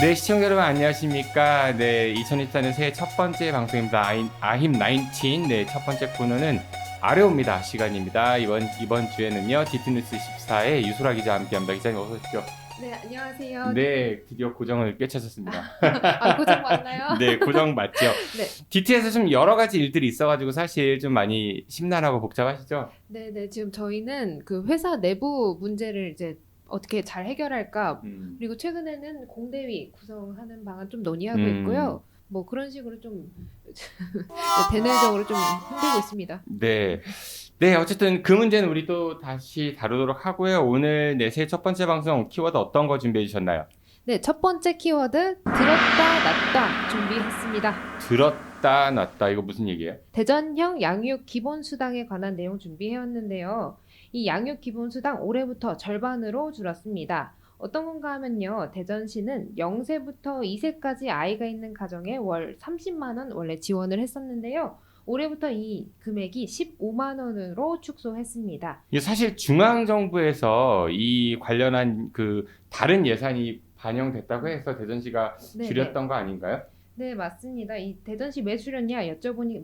네, 시청자 여러분 안녕하십니까? 네, 2024년 새해 첫 번째 방송입니다. 아힘 19. 네, 첫 번째 코너는 아래옵니다 시간입니다. 이번 주에는요, 디트뉴스 14의 유소라 기자 함께합니다. 기자님 어서 오십시오. 네, 안녕하세요. 네, 드디어 고정을 꿰차셨습니다. 고정 맞나요? 네, 고정 맞죠? 네. DT에서 좀 여러 가지 일들이 있어가지고 사실 좀 많이 심란하고 복잡하시죠? 네, 지금 저희는 그 회사 내부 문제를 이제 어떻게 잘 해결할까, 그리고 최근에는 공대위 구성하는 방안 좀 논의하고 있고요. 뭐 그런 식으로 좀 대내적으로 좀 힘들고 있습니다. 네. 네, 어쨌든 그 문제는 우리 또 다시 다루도록 하고요. 오늘 네, 새해 첫 번째 방송 키워드 어떤 거 준비해 주셨나요? 네, 첫 번째 키워드 들었다 놨다 준비했습니다. 들었다 놨다 이거 무슨 얘기예요? 대전형 양육 기본수당에 관한 내용 준비해왔는데요. 이 양육 기본수당 올해부터 절반으로 줄었습니다. 어떤 건가 하면요. 대전시는 0세부터 2세까지 아이가 있는 가정에 월 30만 원 원래 지원을 했었는데요. 올해부터 이 금액이 15만 원으로 축소했습니다. 이게 사실 중앙정부에서 이 관련한 그 다른 예산이 반영됐다고 해서 대전시가 네, 줄였던 거 아닌가요? 네, 맞습니다. 이 대전시 왜 줄였냐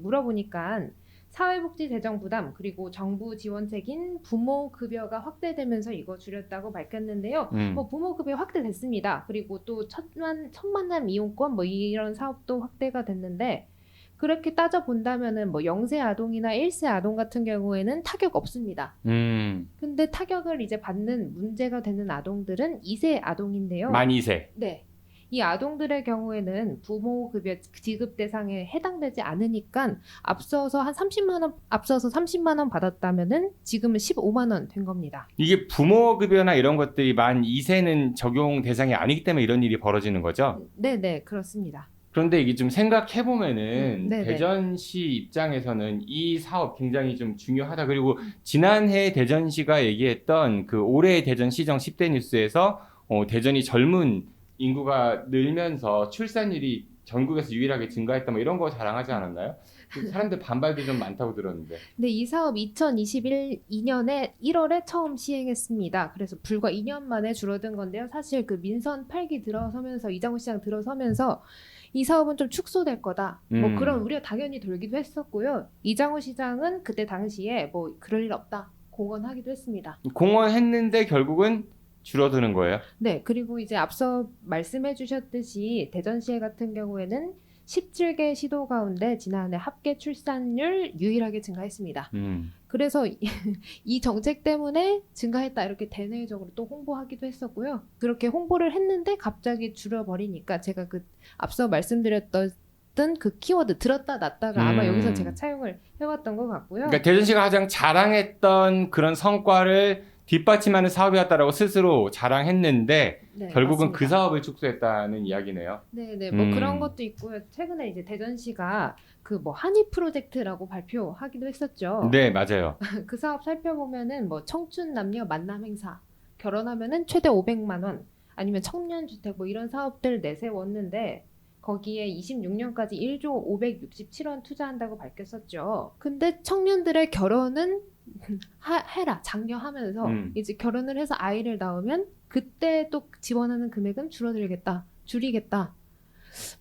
물어보니까 사회복지 재정 부담 그리고 정부 지원책인 부모 급여가 확대되면서 이거 줄였다고 밝혔는데요. 뭐 부모 급여 확대됐습니다. 그리고 또 천만남 이용권 뭐 이런 사업도 확대가 됐는데 그렇게 따져 본다면은 뭐 0세 아동이나 1세 아동 같은 경우에는 타격 없습니다. 근데 타격을 이제 받는 문제가 되는 아동들은 2세 아동인데요. 만 2세. 네. 이 아동들의 경우에는 부모급여 지급 대상에 해당되지 않으니까 앞서서 30만 원 받았다면은 지금은 15만 원 된 겁니다. 이게 부모급여나 이런 것들이 만 2세는 적용 대상이 아니기 때문에 이런 일이 벌어지는 거죠? 네, 그렇습니다. 그런데 이게 좀 생각해보면은 네네. 대전시 입장에서는 이 사업 굉장히 좀 중요하다. 그리고 지난해 대전시가 얘기했던 그 올해 대전시정 10대 뉴스에서 대전이 젊은 인구가 늘면서 출산율이 전국에서 유일하게 증가했다 뭐 이런 거 자랑하지 않았나요? 사람들 반발도 좀 많다고 들었는데. 네, 이 사업 2022년에 1월에 처음 시행했습니다. 그래서 불과 2년 만에 줄어든 건데요. 사실 그 민선 8기 들어서면서 이장우 시장 들어서면서 이 사업은 좀 축소될 거다. 뭐 그런 우려 당연히 돌기도 했었고요. 이장우 시장은 그때 당시에 뭐 그럴 일 없다. 공언하기도 했습니다. 공언했는데 결국은 줄어드는 거예요? 네, 그리고 이제 앞서 말씀해 주셨듯이 대전시 같은 경우에는 17개 시도 가운데 지난해 합계 출산율 유일하게 증가했습니다. 그래서 이 정책 때문에 증가했다 이렇게 대내적으로 또 홍보하기도 했었고요. 그렇게 홍보를 했는데 갑자기 줄어버리니까 제가 그 앞서 말씀드렸던 그 키워드 들었다 놨다가 아마 여기서 제가 차용을 해왔던 것 같고요. 그러니까 대전시가 가장 자랑했던 그런 성과를 뒷받침하는 사업이었다라고 스스로 자랑했는데 네, 결국은 맞습니다. 그 사업을 축소했다는 이야기네요. 네, 뭐 그런 것도 있고요. 최근에 이제 대전시가 그 뭐 한이 프로젝트라고 발표하기도 했었죠. 네, 맞아요. 그 사업 살펴보면은 뭐 청춘 남녀 만남 행사, 결혼하면은 최대 500만 원, 아니면 청년 주택 뭐 이런 사업들 내세웠는데 거기에 26년까지 1조 567원 투자한다고 밝혔었죠. 근데 청년들의 결혼은 해라 장려하면서 이제 결혼을 해서 아이를 낳으면 그때 또 지원하는 금액은 줄이겠다.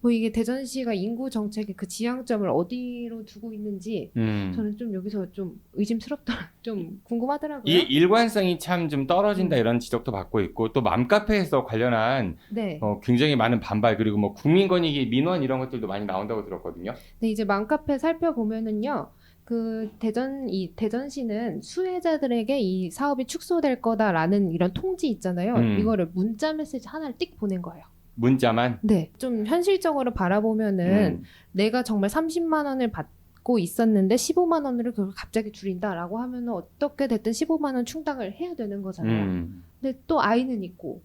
뭐 이게 대전시가 인구 정책의 그 지향점을 어디로 두고 있는지 저는 좀 여기서 좀 의심스럽다, 좀 궁금하더라고요. 이 일관성이 참 좀 떨어진다 이런 지적도 받고 있고 또 맘카페에서 관련한 네. 굉장히 많은 반발 그리고 뭐 국민권익위 민원 이런 것들도 많이 나온다고 들었거든요. 네, 이제 맘카페 살펴보면은요. 그 대전시는 수혜자들에게 이 사업이 축소될 거다라는 이런 통지 있잖아요. 이거를 문자 메시지 하나를 띡 보낸 거예요. 문자만? 네, 좀 현실적으로 바라보면은 내가 정말 30만 원을 받고 있었는데 15만 원으로 그걸 갑자기 줄인다라고 하면은 어떻게 됐든 15만 원 충당을 해야 되는 거잖아요. 근데 또 아이는 있고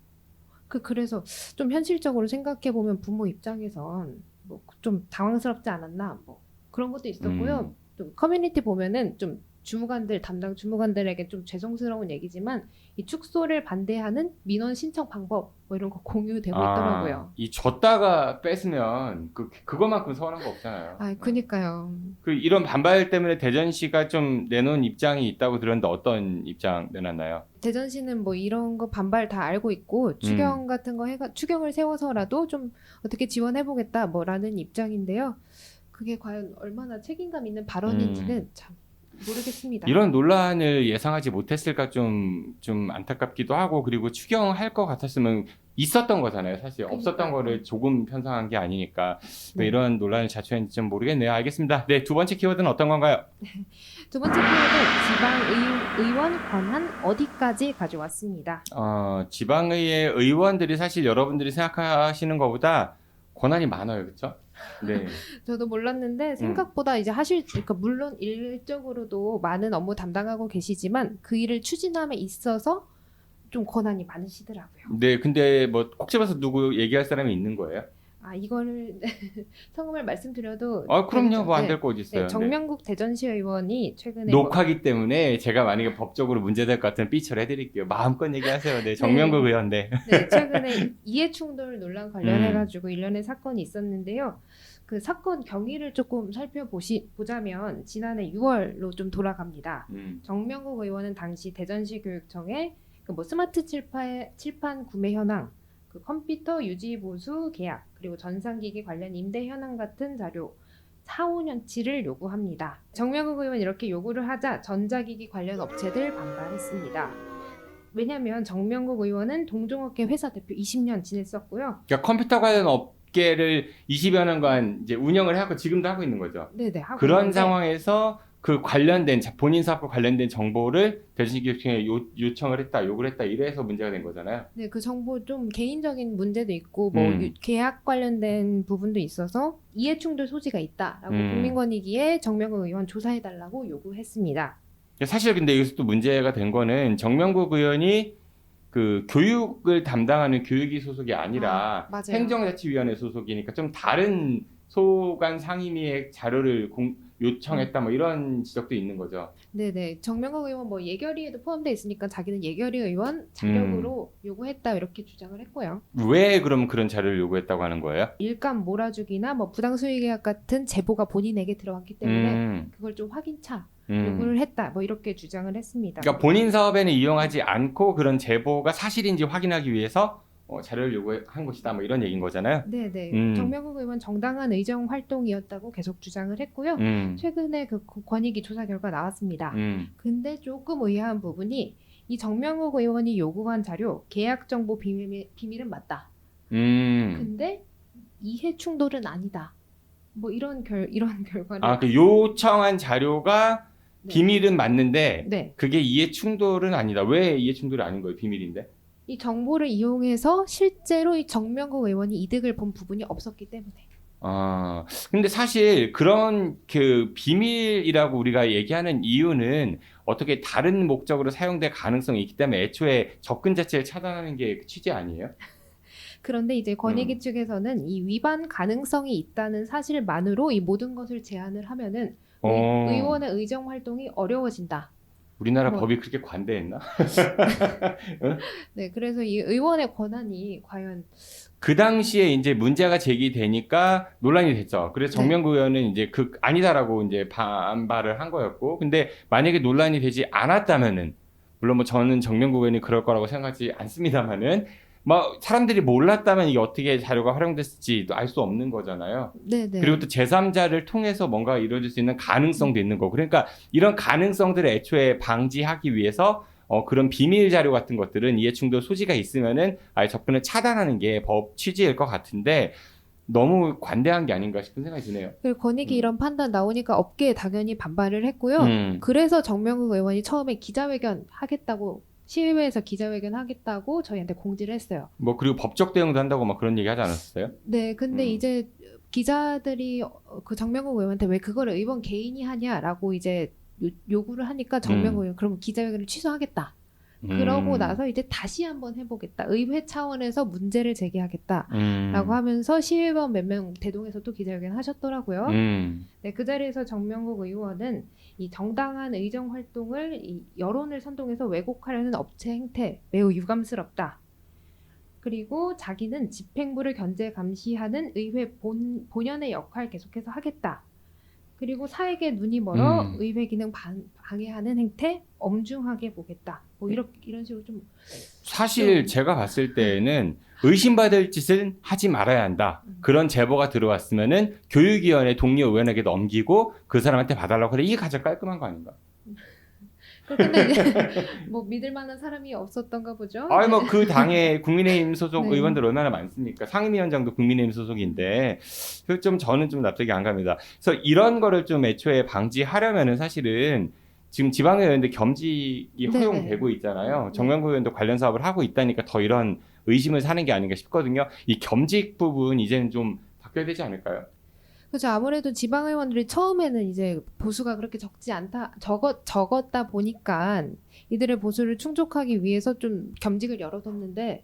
그래서 좀 현실적으로 생각해 보면 부모 입장에선 뭐 좀 당황스럽지 않았나 뭐 그런 것도 있었고요. 좀 커뮤니티 보면은 좀 주무관들 담당 주무관들에게 좀 죄송스러운 얘기지만 이 축소를 반대하는 민원 신청 방법 뭐 이런 거 공유되고 있더라고요. 이 줬다가 뺐으면 그거만큼 서운한 거 없잖아요. 그니까요. 그 이런 반발 때문에 대전시가 좀 내놓은 입장이 있다고 들었는데 어떤 입장 내놨나요? 대전시는 뭐 이런 거 반발 다 알고 있고 추경 같은 거 추경을 세워서라도 좀 어떻게 지원해보겠다 뭐라는 입장인데요. 그게 과연 얼마나 책임감 있는 발언인지는 참 모르겠습니다. 이런 논란을 예상하지 못했을까 좀 안타깝기도 하고 그리고 추경할 것 같았으면 있었던 거잖아요. 사실 없었던 그러니까요. 거를 조금 편성한 게 아니니까 왜 네. 이런 논란을 자초했는지 좀 모르겠네요. 알겠습니다. 네, 두 번째 키워드는 어떤 건가요? 두 번째 키워드 지방의원 권한 어디까지 가져왔습니다. 지방의회 의원들이 사실 여러분들이 생각하시는 것보다 권한이 많아요. 그렇죠? 네. 저도 몰랐는데 생각보다 이제 그러니까 물론 일적으로도 많은 업무 담당하고 계시지만 그 일을 추진함에 있어서 좀 권한이 많으시더라고요. 네, 근데 뭐 콕 집어서 누구 얘기할 사람이 있는 거예요? 이거를 성함을 말씀드려도 그럼요. 뭐 안 네. 될 거 어디 있어요. 네, 정명국 대전시 의원이 최근에 녹화기 때문에 제가 만약에 법적으로 문제될 것 같으면 삐처리 해드릴게요. 마음껏 얘기하세요. 네, 정명국 의원. 네. 최근에 이해충돌 논란 관련해가지고 일련의 사건이 있었는데요. 그 사건 경위를 조금 살펴보자면 지난해 6월로 좀 돌아갑니다. 정명국 의원은 당시 대전시 교육청에 뭐 스마트 칠판 구매 현황, 그 컴퓨터 유지 보수 계약, 그리고 전산기기 관련 임대 현황 같은 자료 4, 5년치를 요구합니다. 정명국 의원 이렇게 요구를 하자 전자기기 관련 업체들 반발했습니다. 왜냐하면 정명국 의원은 동종업계 회사 대표 20년 지냈었고요. 그러니까 컴퓨터 관련 업계를 20여 년간 이제 운영을 하고 지금도 하고 있는 거죠. 네네. 하고 그런 있는데 상황에서 그 관련된 본인 사업과 관련된 정보를 대전시교육청에 요청을 했다, 요구를 했다 이래서 문제가 된 거잖아요. 네, 그 정보 좀 개인적인 문제도 있고 뭐 계약 관련된 부분도 있어서 이해충돌 소지가 있다라고 국민권익위에 정명국 의원 조사해달라고 요구했습니다. 사실 근데 여기서 또 문제가 된 거는 정명국 의원이 그 교육을 담당하는 교육위 소속이 아니라 맞아요. 행정자치위원회 소속이니까 좀 다른 소관 상임위의 자료를 요청했다 뭐 이런 지적도 있는 거죠. 네네. 정명국 의원 뭐 예결위에도 포함되어 있으니까 자기는 예결위 의원 자격으로 요구했다 이렇게 주장을 했고요. 왜 그럼 그런 자료를 요구했다고 하는 거예요? 일감 몰아주기나 뭐 부당수익계약 같은 제보가 본인에게 들어왔기 때문에 그걸 좀 확인차 요구를 했다 뭐 이렇게 주장을 했습니다. 그러니까 본인 사업에는 이용하지 않고 그런 제보가 사실인지 확인하기 위해서 자료를 요구한 것이다 뭐 이런 얘기인 거잖아요. 네네. 정명국 의원 정당한 의정 활동이었다고 계속 주장을 했고요. 최근에 그 권익위 조사 결과 나왔습니다. 근데 조금 의아한 부분이 이 정명국 의원이 요구한 자료 계약 정보 비밀은 맞다. 근데 이해 충돌은 아니다. 뭐 이런 결과를 그 요청한 자료가 네. 비밀은 맞는데 네. 그게 이해 충돌은 아니다. 왜 이해 충돌이 아닌 거예요? 비밀인데? 이 정보를 이용해서 실제로 이 정명국 의원이 이득을 본 부분이 없었기 때문에. 근데 사실 그런 그 비밀이라고 우리가 얘기하는 이유는 어떻게 다른 목적으로 사용될 가능성이 있기 때문에 애초에 접근 자체를 차단하는 게 취지 아니에요? 그런데 이제 권익위 측에서는 이 위반 가능성이 있다는 사실만으로 이 모든 것을 제한을 하면은 의원의 의정 활동이 어려워진다. 우리나라 법이 그렇게 관대했나? 네, 그래서 이 의원의 권한이 과연 그 당시에 이제 문제가 제기되니까 논란이 됐죠. 그래서 정명국 의원은 이제 아니다라고 이제 반발을 한 거였고, 근데 만약에 논란이 되지 않았다면은 물론 뭐 저는 정명국 의원이 그럴 거라고 생각하지 않습니다만은. 뭐 사람들이 몰랐다면 이게 어떻게 자료가 활용됐을지도 알 수 없는 거잖아요. 네네. 그리고 또 제3자를 통해서 뭔가 이루어질 수 있는 가능성도 있는 거고. 그러니까 이런 가능성들을 애초에 방지하기 위해서 그런 비밀 자료 같은 것들은 이해충돌 소지가 있으면은 아예 접근을 차단하는 게 법 취지일 것 같은데 너무 관대한 게 아닌가 싶은 생각이 드네요. 그리고 권익위 이런 판단 나오니까 업계에 당연히 반발을 했고요. 그래서 정명국 의원이 처음에 기자회견 하겠다고 시의회에서 기자회견 하겠다고 저희한테 공지를 했어요. 뭐 그리고 법적 대응도 한다고 막 그런 얘기 하지 않았어요? 네, 근데 이제 기자들이 그 정명국 의원한테 왜 그거를 의원 개인이 하냐라고 이제 요구를 하니까 정명국 의원 그러면 기자회견을 취소하겠다. 그러고 나서 이제 다시 한번 해보겠다. 의회 차원에서 문제를 제기하겠다라고 하면서 시의원 몇 명 대동에서 또 기자회견 하셨더라고요. 네, 그 자리에서 정명국 의원은 이 정당한 의정 활동을 이 여론을 선동해서 왜곡하려는 업체 행태 매우 유감스럽다. 그리고 자기는 집행부를 견제 감시하는 의회 본연의 역할 계속해서 하겠다. 그리고 사에게 눈이 멀어 의회 기능 방해하는 행태 엄중하게 보겠다. 뭐 이런 식으로 좀 사실 제가 봤을 때에는 의심받을 짓은 하지 말아야 한다. 그런 제보가 들어왔으면은 교육위원회 동료 의원에게 넘기고 그 사람한테 봐달라고 그래. 이게 가장 깔끔한 거 아닌가? 근데 이제 뭐 믿을 만한 사람이 없었던가 보죠. 아니 뭐 그 당의 국민의힘 소속 네. 의원들 얼마나 많습니까? 상임위원장도 국민의힘 소속인데 그 좀 저는 좀 납득이 안 갑니다. 그래서 이런 거를 좀 애초에 방지하려면은 사실은 지금 지방의원들 겸직이 허용되고 있잖아요. 정명국 의원도 관련 사업을 하고 있다니까 더 이런 의심을 사는 게 아닌가 싶거든요. 이 겸직 부분 이제는 좀 바뀌어야 되지 않을까요? 그렇죠. 아무래도 지방의원들이 처음에는 이제 보수가 그렇게 적었다 보니까 이들의 보수를 충족하기 위해서 좀 겸직을 열어뒀는데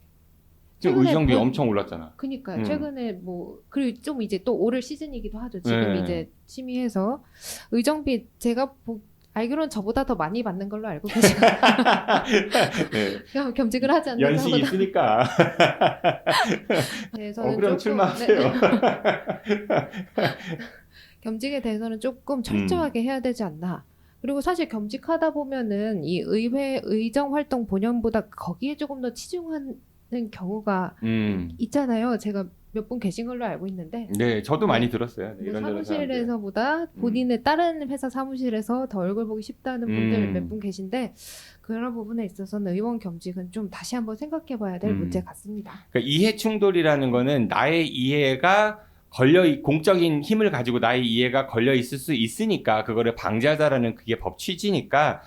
지금 의정비 엄청 올랐잖아. 그니까요. 최근에 뭐 그리고 좀 이제 또 오를 시즌이기도 하죠. 지금 이제 심의해서 의정비 제가 알기로는 저보다 더 많이 받는 걸로 알고 계시고 네. 겸직을 하지 않는 연식이 있으니까. 대해서는 그럼 출마하세요. 겸직에 대해서는 조금 철저하게 해야 되지 않나. 그리고 사실 겸직하다 보면은 이 의회 의정 활동 본연보다 거기에 조금 더 치중하는 경우가 있잖아요. 제가 몇 분 계신 걸로 알고 있는데. 네, 저도 많이 들었어요. 뭐 사무실에서보다 본인의 다른 회사 사무실에서 더 얼굴 보기 쉽다는 분들 몇 분 계신데 그런 부분에 있어서는 의원 겸직은 좀 다시 한번 생각해봐야 될 문제 같습니다. 그러니까 이해 충돌이라는 거는 나의 이해가 공적인 힘을 가지고 나의 이해가 걸려 있을 수 있으니까 그거를 방지하자라는 그게 법 취지니까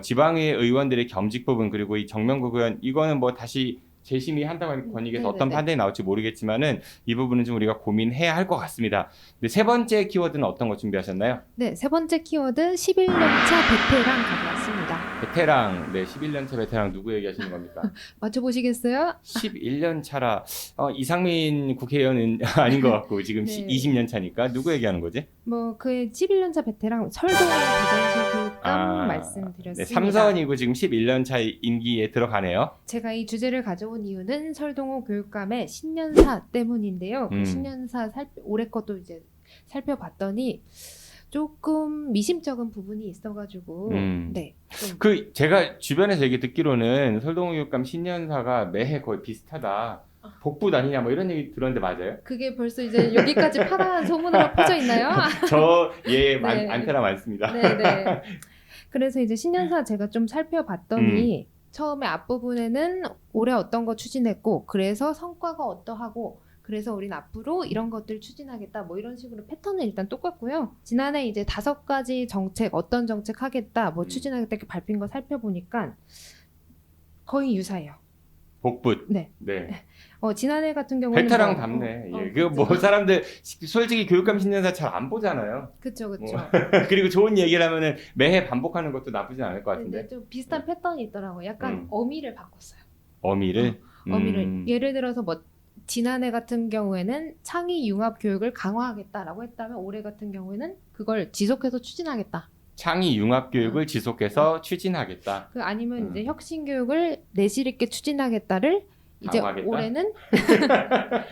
지방의 의원들의 겸직 부분 그리고 이 정명국 의원 이거는 뭐 다시 재심의한다고 권익에서 어떤 판단이 나올지 모르겠지만은 이 부분은 좀 우리가 고민해야 할 것 같습니다. 근데 세 번째 키워드는 어떤 거 준비하셨나요? 네, 세 번째 키워드 11년차 베테랑 가져왔습니다. 베테랑, 네, 11년차 베테랑 누구 얘기하시는 겁니까? 맞춰보시겠어요? 11년 차라 이상민 국회의원은 아닌 것 같고 지금 네. 20년 차니까 누구 얘기하는 거지? 뭐 그 11년차 베테랑 설동 대전시 교육감 말씀드렸습니다. 네, 3선이고 지금 11년 차 임기에 들어가네요. 제가 이 주제를 가져온 이유는 설동호 교육감의 신년사 때문인데요. 그 신년사 올해 것도 이제 살펴봤더니 조금 미심쩍은 부분이 있어가지고 네. 그 제가 주변에서 얘기 듣기로는 설동호 교육감 신년사가 매해 거의 비슷하다. 복부 아니냐 뭐 이런 얘기 들었는데 맞아요? 그게 벌써 이제 여기까지 파다한 소문으로 퍼져 있나요? 안테나 많습니다. 네네. 그래서 이제 신년사 제가 좀 살펴봤더니 처음에 앞부분에는 올해 어떤 거 추진했고 그래서 성과가 어떠하고 그래서 우린 앞으로 이런 것들 추진하겠다 뭐 이런 식으로 패턴은 일단 똑같고요. 지난해 이제 5가지 정책 어떤 정책 하겠다 뭐 추진하겠다 이렇게 발표한 거 살펴보니까 거의 유사해요. 복붙. 네. 네. 지난해 같은 경우는 베테랑 답네. 그 뭐 사람들 솔직히 교육감 신년사 잘 안 보잖아요. 그렇죠. 그리고 좋은 얘기를 하면은 매해 반복하는 것도 나쁘진 않을 것 같은데. 네, 좀 비슷한 패턴이 있더라고요. 약간 어미를 바꿨어요. 어미를. 어미를 예를 들어서 뭐 지난해 같은 경우에는 창의 융합 교육을 강화하겠다라고 했다면 올해 같은 경우에는 그걸 지속해서 추진하겠다. 창의 융합 교육을 지속해서 추진하겠다. 아니면 이제 혁신 교육을 내실 있게 추진하겠다를 이제 강화하겠다? 올해는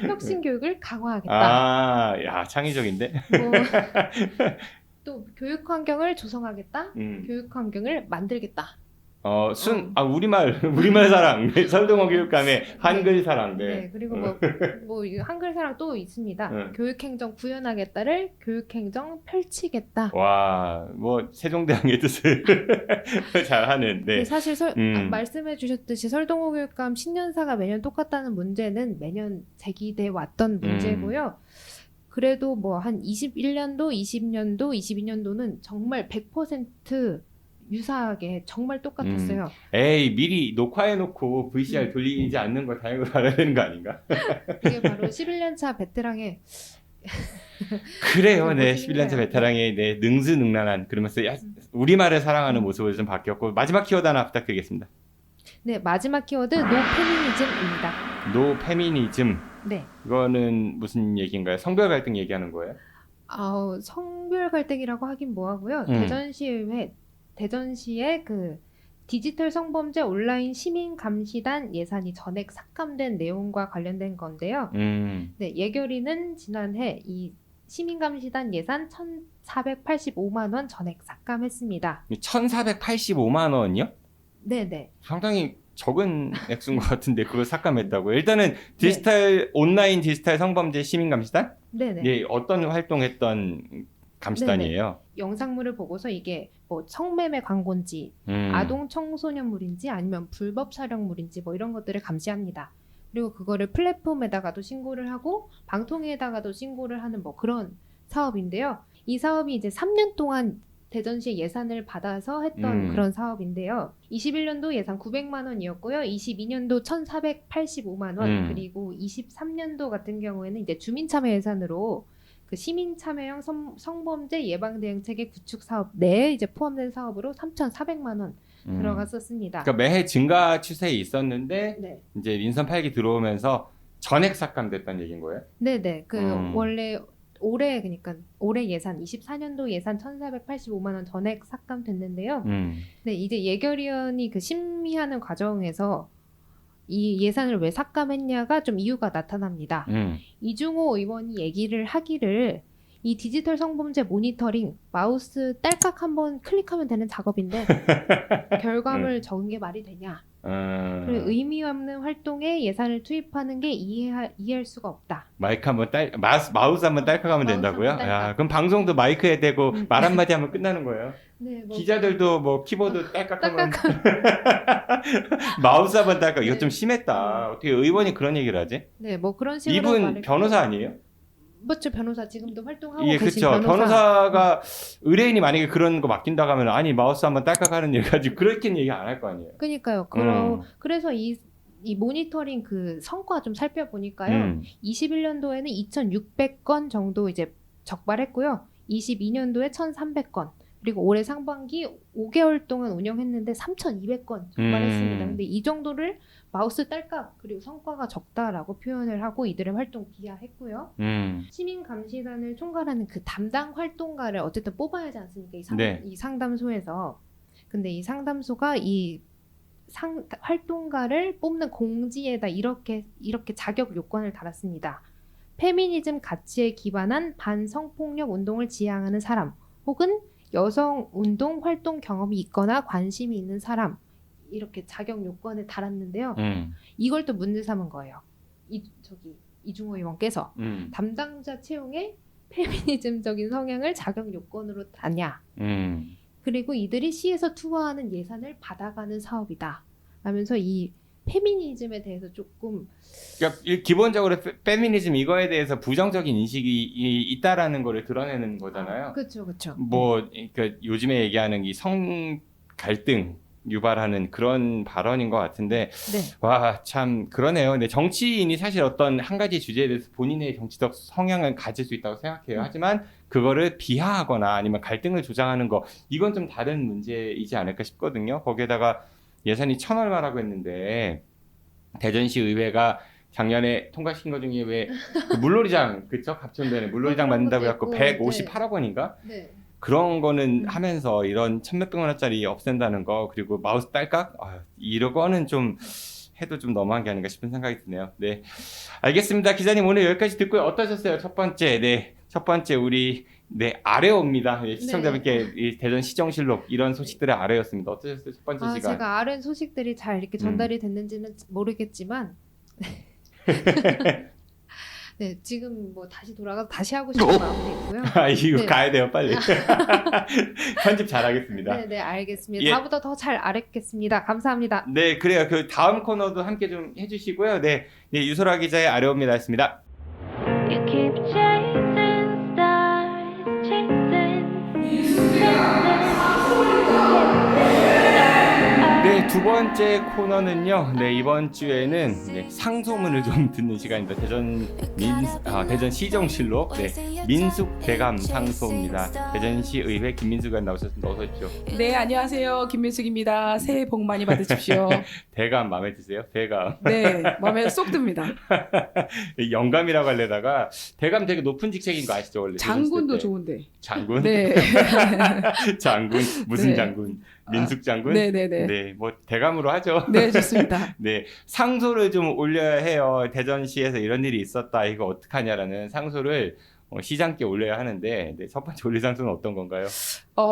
혁신 교육을 강화하겠다. 아, 야 창의적인데. 또 교육 환경을 조성하겠다. 교육 환경을 만들겠다. 우리말 사랑. 네, 설동호 교육감의 한글 사랑. 네. 네, 그리고 뭐 한글 사랑 또 있습니다. 교육행정 구현하겠다를 교육행정 펼치겠다. 와, 뭐 세종대왕의 뜻을 잘하는. 네. 사실 말씀해 주셨듯이 설동호 교육감 신년사가 매년 똑같다는 문제는 매년 제기돼 왔던 문제고요. 그래도 뭐 한 21년도, 20년도, 22년도는 정말 100% 유사하게 정말 똑같았어요. 에이 미리 녹화해놓고 VCR 돌리지 않는 걸 다행으로 알아야 되는 거 아닌가? 그게 바로 11년차 베테랑의 그래요. 네, 11년차 베테랑의 능수능란한 그러면서 우리말을 사랑하는 모습을 좀 바뀌었고 마지막 키워드 하나 부탁드리겠습니다. 네, 마지막 키워드 노페미니즘입니다. 노 페미니즘. 네. 이거는 무슨 얘기인가요? 성별 갈등 얘기하는 거예요? 성별 갈등이라고 하긴 뭐하고요. 대전시의 그 디지털 성범죄 온라인 시민 감시단 예산이 전액 삭감된 내용과 관련된 건데요. 네, 예결위는 지난해 이 시민 감시단 예산 1,485만 원 전액 삭감했습니다. 1,485만 원이요? 네네. 상당히 적은 액수인 것 같은데 그걸 삭감했다고요? 일단은 온라인 디지털 성범죄 시민감시단? 네네. 예, 어떤 활동했던 감시단이에요? 영상물을 보고서 이게 뭐 성매매 광고인지 아동 청소년물인지 아니면 불법 촬영물인지 뭐 이런 것들을 감시합니다. 그리고 그거를 플랫폼에다가도 신고를 하고 방통위에다가도 신고를 하는 뭐 그런 사업인데요. 이 사업이 이제 3년 동안 대전시 예산을 받아서 했던 그런 사업인데요. 21년도 예산 900만 원이었고요. 22년도 1,485만 원, 그리고 23년도 같은 경우에는 이제 주민참여 예산으로 그 시민참여형 성범죄 예방대응체계 구축 사업 내에 이제 포함된 사업으로 3,400만 원 들어갔었습니다. 그러니까 매해 증가 추세에 있었는데 네. 이제 민선 8기 들어오면서 전액 삭감됐다는 얘기인 거예요? 네네. 원래 올해 예산 24년도 예산 1,485만 원 전액 삭감됐는데요. 네, 이제 예결위원이 그 심의하는 과정에서 이 예산을 왜 삭감했냐가 좀 이유가 나타납니다. 이중호 의원이 얘기를 하기를 이 디지털 성범죄 모니터링 마우스 딸깍 한번 클릭하면 되는 작업인데 결과물 적은 게 말이 되냐? 그리고 의미 없는 활동에 예산을 투입하는 게 이해할 수가 없다. 마우스 한번 딸깍하면 된다고요? 야, 그럼 방송도 마이크에 대고 말 한마디 하면 끝나는 거예요? 네, 기자들도 뭐 키보드 딸깍하면 마우스 한번 딸깍. 이거 좀 심했다. 어떻게 의원이 그런 얘기를 하지? 네, 뭐 그런 식으로 이분 변호사 아니에요? 맞죠, 변호사 지금도 활동하고 예, 계신 그렇죠. 변호사. 변호사가 의뢰인이 만약에 그런 거 맡긴다고 하면 아니 마우스 한번 딸깍하는 일 가지고 그렇게는 얘기 안 할 거 아니에요. 그러니까요. 그래서 이 모니터링 그 성과 좀 살펴보니까요. 21년도에는 2,600건 정도 이제 적발했고요. 22년도에 1,300건. 그리고 올해 상반기 5개월 동안 운영했는데 3,200건 적발했습니다. 근데 이 정도를 마우스 딸깍 그리고 성과가 적다라고 표현을 하고 이들의 활동 비하했고요. 시민감시단을 총괄하는 그 담당 활동가를 어쨌든 뽑아야 하지 않습니까? 이 상담소에서. 근데 이 상담소가 이 활동가를 뽑는 공지에다 이렇게 자격 요건을 달았습니다. 페미니즘 가치에 기반한 반성폭력 운동을 지향하는 사람 혹은 여성 운동 활동 경험이 있거나 관심이 있는 사람 이렇게 자격 요건을 달았는데요. 이걸 또 문제 삼은 거예요. 이중호 의원께서 담당자 채용에 페미니즘적인 성향을 자격 요건으로 다냐. 그리고 이들이 시에서 투하하는 예산을 받아가는 사업이다. 라면서 이 페미니즘에 대해서 조금 그러니까 기본적으로 페미니즘 이거에 대해서 부정적인 인식이 있다라는 거를 드러내는 거잖아요. 그렇죠. 뭐 그러니까 요즘에 얘기하는 이 성 갈등 유발하는 그런 발언인 것 같은데 와, 참 그러네요. 근데 정치인이 사실 어떤 한 가지 주제에 대해서 본인의 정치적 성향을 가질 수 있다고 생각해요. 하지만 그거를 비하하거나 아니면 갈등을 조장하는 거 이건 좀 다른 문제이지 않을까 싶거든요. 거기에다가 예산이 1,000얼마라고 했는데 대전시 의회가 작년에 통과시킨 것 중에 왜 그 물놀이장 그쵸? 갑천변에 물놀이장 만든다고 해갖고 158억 원인가? 네. 그런 거는 하면서 이런 1,몇백만 원짜리 없앤다는 거 그리고 마우스 딸깍 이런 거는 좀 해도 좀 너무한 게 아닌가 싶은 생각이 드네요. 네, 알겠습니다. 기자님 오늘 여기까지 듣고요. 어떠셨어요? 첫 번째 우리 아레오입니다. 시청자분께 이 대전 시정실록 이런 소식들의 아레였습니다. 어떠셨어요? 첫 번째 시간. 제가 아는 소식들이 잘 이렇게 전달이 됐는지는 모르겠지만 네, 지금 뭐 다시 돌아가서 다시 하고 싶은 마음도 있고요. 이거 가야 돼요, 빨리. 편집 잘하겠습니다. 네, 알겠습니다. 다음부터 더 잘 알겠습니다. 감사합니다. 네, 그래요. 그 다음 코너도 함께 좀 해주시고요. 네, 유소라 기자의 아레오입니다였습니다. 네, 두 번째 코너는요. 네, 이번 주에는 네, 상소문을 좀 듣는 시간입니다. 대전시정실록 네, 민숙 대감 상소입니다. 대전시 의회 김민숙 의원 나오셨습니다. 어서 오십시오. 네, 안녕하세요. 김민숙입니다. 새해 복 많이 받으십시오. 대감 마음에 드세요? 대감. 네, 마음에 쏙 듭니다. 영감이라고 하려다가 대감 되게 높은 직책인 거 아시죠? 원래 장군도 때. 좋은데. 장군? 네. 장군? 무슨 네. 장군? 민숙 장군? 네네네. 네, 뭐 대감으로 하죠. 네, 좋습니다. 네, 상소를 좀 올려야 해요. 대전시에서 이런 일이 있었다. 이거 어떡하냐라는 상소를 시장께 올려야 하는데 네, 첫 번째 올릴 상소는 어떤 건가요?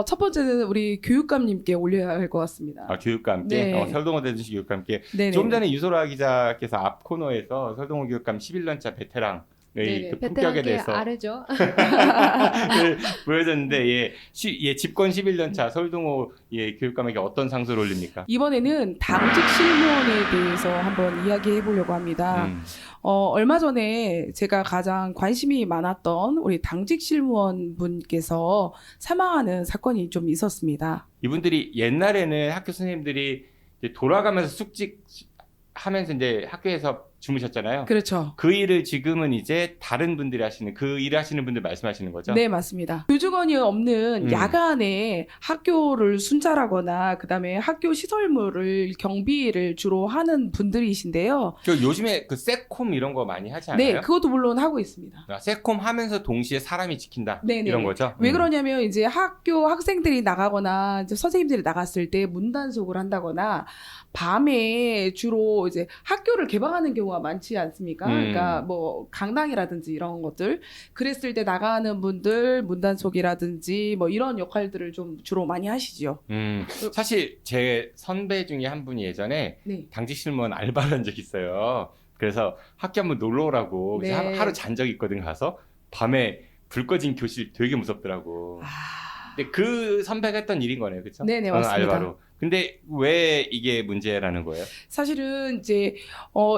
첫 번째는 우리 교육감님께 올려야 할 것 같습니다. 아, 교육과 함께? 네. 설동호 대전시 교육과 함께. 네네. 좀 전에 유소라 기자께서 앞 코너에서 설동호 교육감 11년차 베테랑 네네. 그 품격에 베테랑계 대해서 아르죠. 보여줬는데 예, 집권 11년차 설동호 예, 교육감에게 어떤 상소를 올립니까? 이번에는 당직 실무원에 대해서 한번 이야기해 보려고 합니다. 얼마 전에 제가 가장 관심이 많았던 우리 당직 실무원 분께서 사망하는 사건이 좀 있었습니다. 이분들이 옛날에는 학교 선생님들이 이제 돌아가면서 숙직 하면서 이제 학교에서 주무셨잖아요. 그렇죠. 그 일을 지금은 이제 다른 분들이 하시는 그 일을 하시는 분들 말씀하시는 거죠? 네, 맞습니다. 교직원이 없는 야간에 학교를 순찰하거나 그다음에 학교 시설물을 경비를 주로 하는 분들이신데요. 저 요즘에 그 세콤 이런 거 많이 하지 않아요? 네, 그것도 물론 하고 있습니다. 세콤 하면서 동시에 사람이 지킨다 네네. 이런 거죠? 왜 그러냐면 이제 학교 학생들이 나가거나 이제 선생님들이 나갔을 때 문단속을 한다거나 밤에 주로 이제 학교를 개방하는 경우가 많지 않습니까? 그러니까 뭐 강당이라든지 이런 것들 그랬을 때 나가는 분들 문단속이라든지 뭐 이런 역할들을 좀 주로 많이 하시죠. 사실 제 선배 중에 한 분이 예전에 네. 당직 실무원 알바를 한 적이 있어요. 그래서 학교 한번 놀러 오라고 네. 하루 잔 적이 있거든. 가서 밤에 불 꺼진 교실 되게 무섭더라고. 근데 그 선배가 했던 일인 거네요, 그렇죠? 네네, 맞습니다. 알바로. 근데 왜 이게 문제라는 거예요? 사실은 이제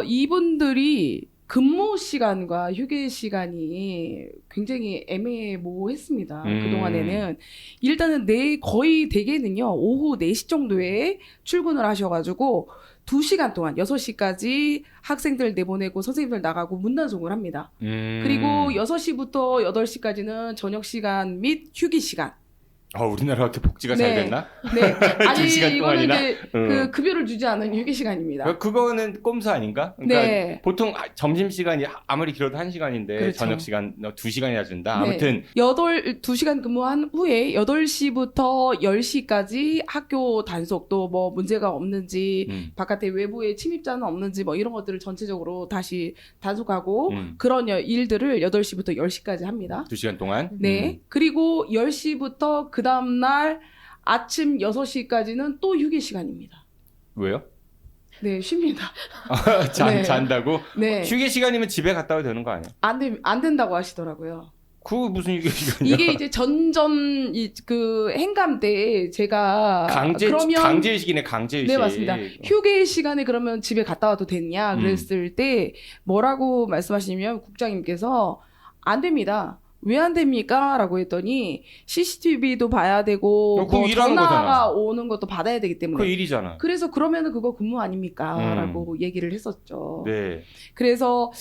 이분들이 근무 시간과 휴게 시간이 굉장히 애매모호했습니다. 그동안에는 일단은 거의 대개는요 오후 4시 정도에 출근을 하셔가지고 2시간 동안 6시까지 학생들 내보내고 선생님들 나가고 문단속을 합니다. 그리고 6시부터 8시까지는 저녁 시간 및 휴게 시간. 우리나라 학교 복지가 잘 네. 됐나? 네. 아니 2시간 이거는 동안이나? 이제 그 급여를 주지 않은 휴게 시간입니다. 그거는 꼼수 아닌가? 그러니까 네. 보통 점심 시간이 아무리 길어도 1시간인데 그렇죠. 저녁 시간 2시간이나 준다. 네. 아무튼 2시간 근무한 후에 8시부터 10시까지 학교 단속도 뭐 문제가 없는지 바깥에 외부에 침입자는 없는지 뭐 이런 것들을 전체적으로 다시 단속하고 그런 일들을 8시부터 10시까지 합니다. 2시간 동안. 네. 그리고 10시부터 그 다음날 아침 6시까지는 또 휴게 시간입니다. 왜요? 네, 쉽니다. 잔, 네. 잔다고? 네. 휴게 시간이면 집에 갔다 와도 되는 거 아니야? 안 된다고 하시더라고요. 그거 무슨 휴게 시간이야? 이게 이제 그 행감 때 제가 강제의식이네, 강제의식. 네, 맞습니다. 휴게 시간에 그러면 집에 갔다 와도 됐냐 그랬을 때 뭐라고 말씀하시냐면 국장님께서 안 됩니다. 왜 안 됩니까? 라고 했더니 CCTV도 봐야 되고 뭐 전화가 오는 것도 받아야 되기 때문에 그 일이잖아. 그래서 그러면은 그거 근무 아닙니까? 라고 얘기를 했었죠. 네. 그래서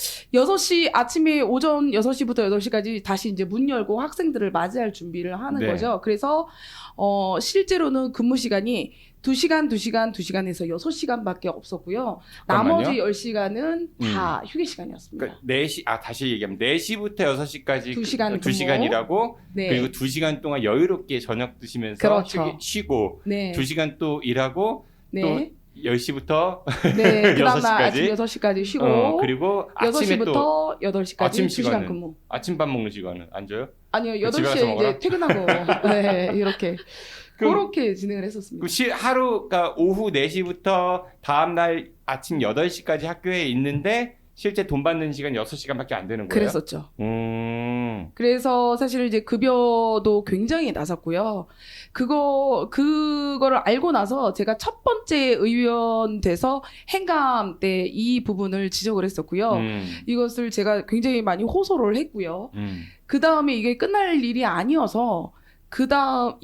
아침에 오전 6시부터 8시까지 다시 이제 문 열고 학생들을 맞이할 준비를 하는 네. 거죠. 그래서 실제로는 근무 시간이 2시간에서 6시간밖에 없었고요. 잠깐만요. 나머지 10시간은 다 휴게 시간이었습니다. 그러니까 4시, 다시 얘기하면 4시부터 6시까지 2시간이라고 네. 그리고 2시간 동안 여유롭게 저녁 드시면서 그렇죠. 쉬고 네. 2시간 또 일하고 네. 또 10시부터 네. 그 다음날 6시까지? 아침 6시까지 쉬고 그리고 아침에 또 6시부터 8시까지 아침 2시간 시간은? 근무. 아침밥 먹는 시간은 안 줘요? 아니요. 집에 가서 8시에 먹어라? 이제 퇴근하고 네, 이렇게 그렇게 진행을 했었습니다. 하루가 오후 4시부터 다음날 아침 8시까지 학교에 있는데 실제 돈 받는 시간 6시간밖에 안 되는 거예요? 그랬었죠. 그래서 사실 이제 급여도 굉장히 낮았고요. 그거를 알고 나서 제가 첫 번째 의원 돼서 행감 때 이 부분을 지적을 했었고요. 이것을 제가 굉장히 많이 호소를 했고요. 그 다음에 이게 끝날 일이 아니어서 그다음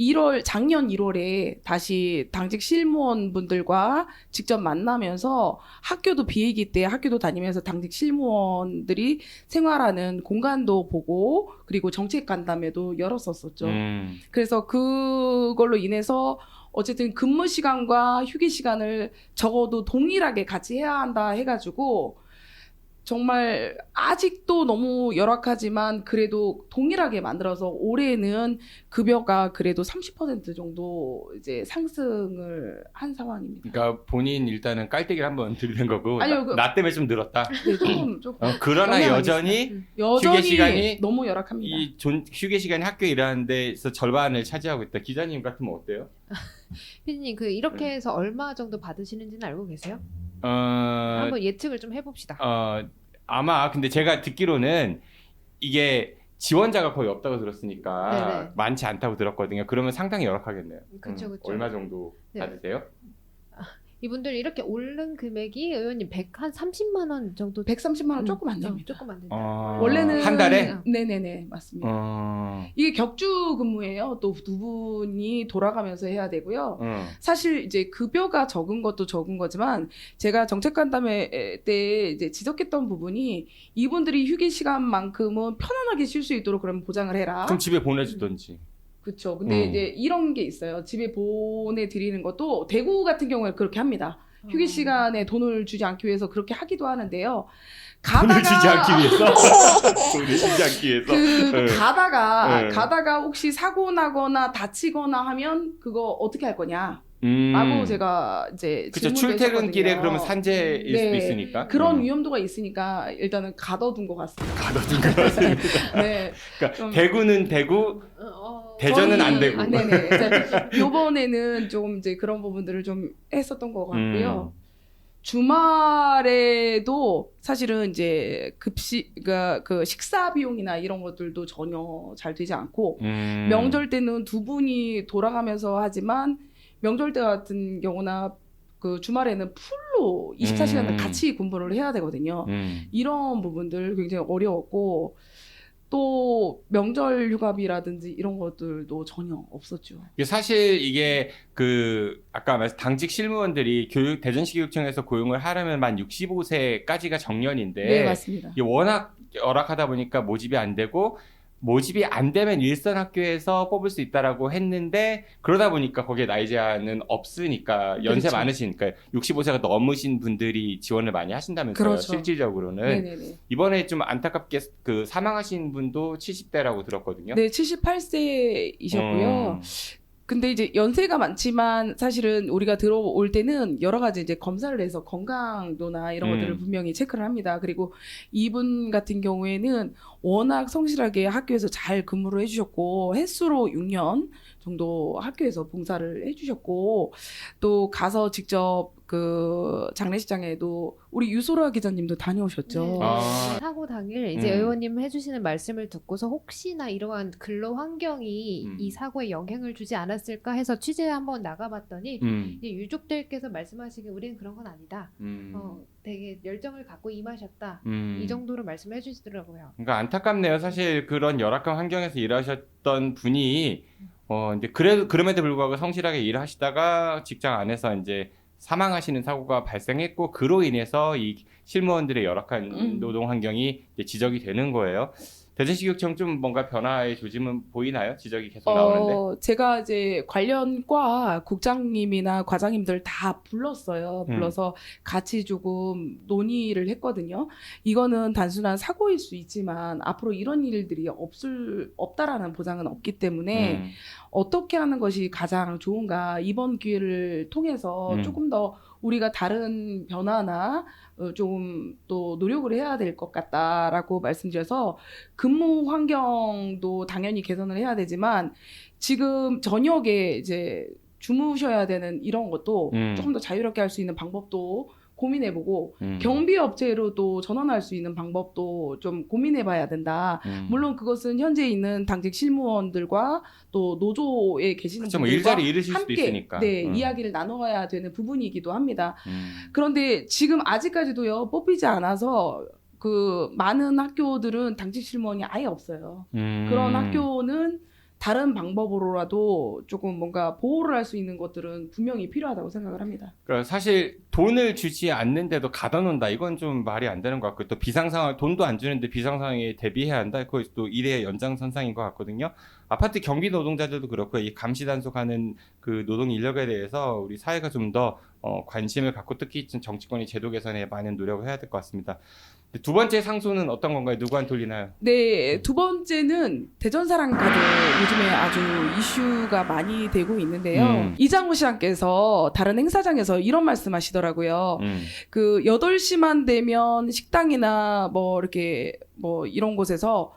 작년 1월에 다시 당직 실무원분들과 직접 만나면서 학교도 비회기 때 학교도 다니면서 당직 실무원들이 생활하는 공간도 보고 그리고 정책 간담회도 열었었죠. 그래서 그걸로 인해서 어쨌든 근무 시간과 휴게 시간을 적어도 동일하게 같이 해야 한다 해가지고 정말 아직도 너무 열악하지만 그래도 동일하게 만들어서 올해는 급여가 그래도 30% 정도 이제 상승을 한 상황입니다. 그러니까 본인 일단은 깔때기를 한번 들이댄 거고 아니요, 나 때문에 좀 늘었다. 네, 조금 그러나 영향은 여전히 여전히 휴게 시간이 너무 열악합니다. 휴게 시간이 학교에 일하는 데서 절반을 차지하고 있다. 기자님 같으면 어때요? 피디님 이렇게 해서 얼마 정도 받으시는지는 알고 계세요? 어, 한번 예측을 좀 해봅시다. 아마 근데 제가 듣기로는 이게 지원자가 거의 없다고 들었으니까 네네. 많지 않다고 들었거든요. 그러면 상당히 열악하겠네요. 그쵸. 얼마 정도 네. 받으세요? 이분들이 이렇게 오른 금액이 의원님 한 30만 원 정도 130만 원 조금 안 좀, 됩니다. 조금 안 된다. 원래는 한 달에? 네네네 맞습니다. 이게 격주 근무예요. 또 두 분이 돌아가면서 해야 되고요. 사실 이제 급여가 적은 것도 적은 거지만 제가 정책간담회 때 이제 지적했던 부분이 이분들이 휴게 시간만큼은 편안하게 쉴 수 있도록 그러면 보장을 해라. 그럼 집에 보내주던지. 그렇죠. 근데 이제 이런 게 있어요. 집에 보내드리는 것도 대구 같은 경우에 그렇게 합니다. 휴게 시간에 돈을 주지 않기 위해서 그렇게 하기도 하는데요. 돈을 주지 않기 위해서? 돈을 주지 않기 위해서? 가다가 혹시 사고 나거나 다치거나 하면 그거 어떻게 할 거냐? 라고 제가 이제 그렇죠. 질문도 출퇴근길에 했었거든요. 그러면 산재일 네. 수도 있으니까. 그런 위험도가 있으니까 일단은 가둬둔 것 같습니다. 가둬둔 것 같습니다. 네. 그러니까 좀- 대구는 대구, 대전은 안 되고. 네네. 요번에는 좀 이제 그런 부분들을 좀 했었던 것 같고요. 주말에도 사실은 이제 그러니까 그 식사 비용이나 이런 것들도 전혀 잘 되지 않고 명절 때는 두 분이 돌아가면서 하지만 명절 때 같은 경우나 그 주말에는 풀로 24시간 같이 근무를 해야 되거든요. 이런 부분들 굉장히 어려웠고 또 명절 휴가비라든지 이런 것들도 전혀 없었죠. 사실 이게 그 아까 말씀 당직 실무원들이 대전시 교육청에서 고용을 하려면 만 65세까지가 정년인데 네, 맞습니다. 이게 워낙 열악하다 보니까 모집이 안 되고 모집이 안 되면 일선 학교에서 뽑을 수 있다라고 했는데 그러다 보니까 거기에 나이 제한은 없으니까 연세 그렇죠. 많으시니까 65세가 넘으신 분들이 지원을 많이 하신다면서요. 그렇죠. 실질적으로는 네네네. 이번에 좀 안타깝게 그 사망하신 분도 70대라고 들었거든요. 네, 78세이셨고요. 근데 이제 연세가 많지만 사실은 우리가 들어올 때는 여러 가지 이제 검사를 해서 건강도나 이런 것들을 분명히 체크를 합니다. 그리고 이분 같은 경우에는 워낙 성실하게 학교에서 잘 근무를 해주셨고 횟수로 6년 정도 학교에서 봉사를 해주셨고 또 가서 직접 그 장례식장에도 우리 유소라 기자님도 다녀오셨죠. 네. 아. 사고 당일 이제 의원님 해주시는 말씀을 듣고서 혹시나 이러한 근로 환경이 이 사고에 영향을 주지 않았을까 해서 취재에 한번 나가봤더니 이제 유족들께서 말씀하시기에 우리는 그런 건 아니다. 되게 열정을 갖고 임하셨다. 이 정도로 말씀해 주시더라고요. 그러니까 안타깝네요. 사실 그런 열악한 환경에서 일하셨던 분이 근데 그럼에도 불구하고 성실하게 일하시다가 직장 안에서 이제 사망하시는 사고가 발생했고 그로 인해서 이 실무원들의 열악한 노동 환경이 이제 지적이 되는 거예요. 대전시 교육청 좀 뭔가 변화의 조짐은 보이나요? 지적이 계속 나오는데. 제가 이제 관련 과 국장님이나 과장님들 다 불렀어요. 불러서 같이 조금 논의를 했거든요. 이거는 단순한 사고일 수 있지만 앞으로 이런 일들이 없다라는 보장은 없기 때문에 어떻게 하는 것이 가장 좋은가 이번 기회를 통해서 조금 더 우리가 다른 변화나 좀 또 노력을 해야 될 것 같다라고 말씀드려서 근무 환경도 당연히 개선을 해야 되지만 지금 저녁에 이제 주무셔야 되는 이런 것도 조금 더 자유롭게 할 수 있는 방법도 고민해보고 경비업체로 또 전환할 수 있는 방법도 좀 고민해봐야 된다. 물론 그것은 현재 있는 당직 실무원들과 또 노조에 계시는 그렇죠. 뭐 분들과 일자리 잃으실 수도 함께 있으니까. 이야기를 나눠야 되는 부분이기도 합니다. 그런데 지금 아직까지도요 뽑히지 않아서 그 많은 학교들은 당직 실무원이 아예 없어요. 그런 학교는 다른 방법으로라도 조금 뭔가 보호를 할 수 있는 것들은 분명히 필요하다고 생각을 합니다. 그러니까 사실 돈을 주지 않는데도 가둬놓는다. 이건 좀 말이 안 되는 것 같고 또 비상상황 돈도 안 주는데 비상상황에 대비해야 한다. 그것이 또 일의 연장선상인 것 같거든요. 아파트 경비 노동자들도 그렇고 이 감시 단속하는 그 노동 인력에 대해서 우리 사회가 좀 더 관심을 갖고 특히 정치권이 제도 개선에 많은 노력을 해야 될 것 같습니다. 두 번째 상소는 어떤 건가요? 누구한테 돌리나요? 네, 두 번째는 대전사랑카드 요즘에 아주 이슈가 많이 되고 있는데요. 이장우 시장께서 다른 행사장에서 이런 말씀하시더라고요. 그 8시만 되면 식당이나 뭐 이렇게 뭐 이런 곳에서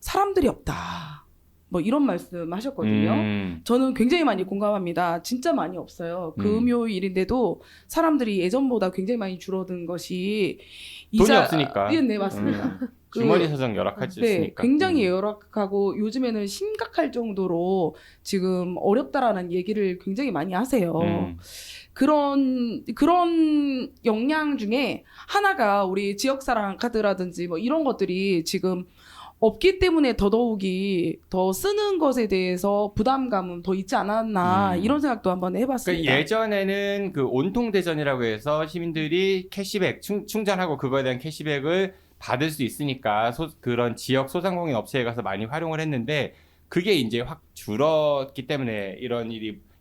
사람들이 없다. 뭐 이런 말씀 하셨거든요. 저는 굉장히 많이 공감합니다. 진짜 많이 없어요. 금요일인데도 사람들이 예전보다 굉장히 많이 줄어든 것이 돈이 없으니까. 네, 맞습니다. 주머니 사정 열악하지 네, 않습니까? 굉장히 열악하고 요즘에는 심각할 정도로 지금 어렵다라는 얘기를 굉장히 많이 하세요. 그런 역량 중에 하나가 우리 지역사랑 카드라든지 뭐 이런 것들이 지금 없기 때문에 더더욱이 더 쓰는 것에 대해서 부담감은 더 있지 않았나 이런 생각도 한번 해봤습니다. 그러니까 예전에는 그 온통대전이라고 해서 시민들이 캐시백 충전하고 그거에 대한 캐시백을 받을 수 있으니까 그런 지역 소상공인 업체에 가서 많이 활용을 했는데 그게 이제 확 줄었기 때문에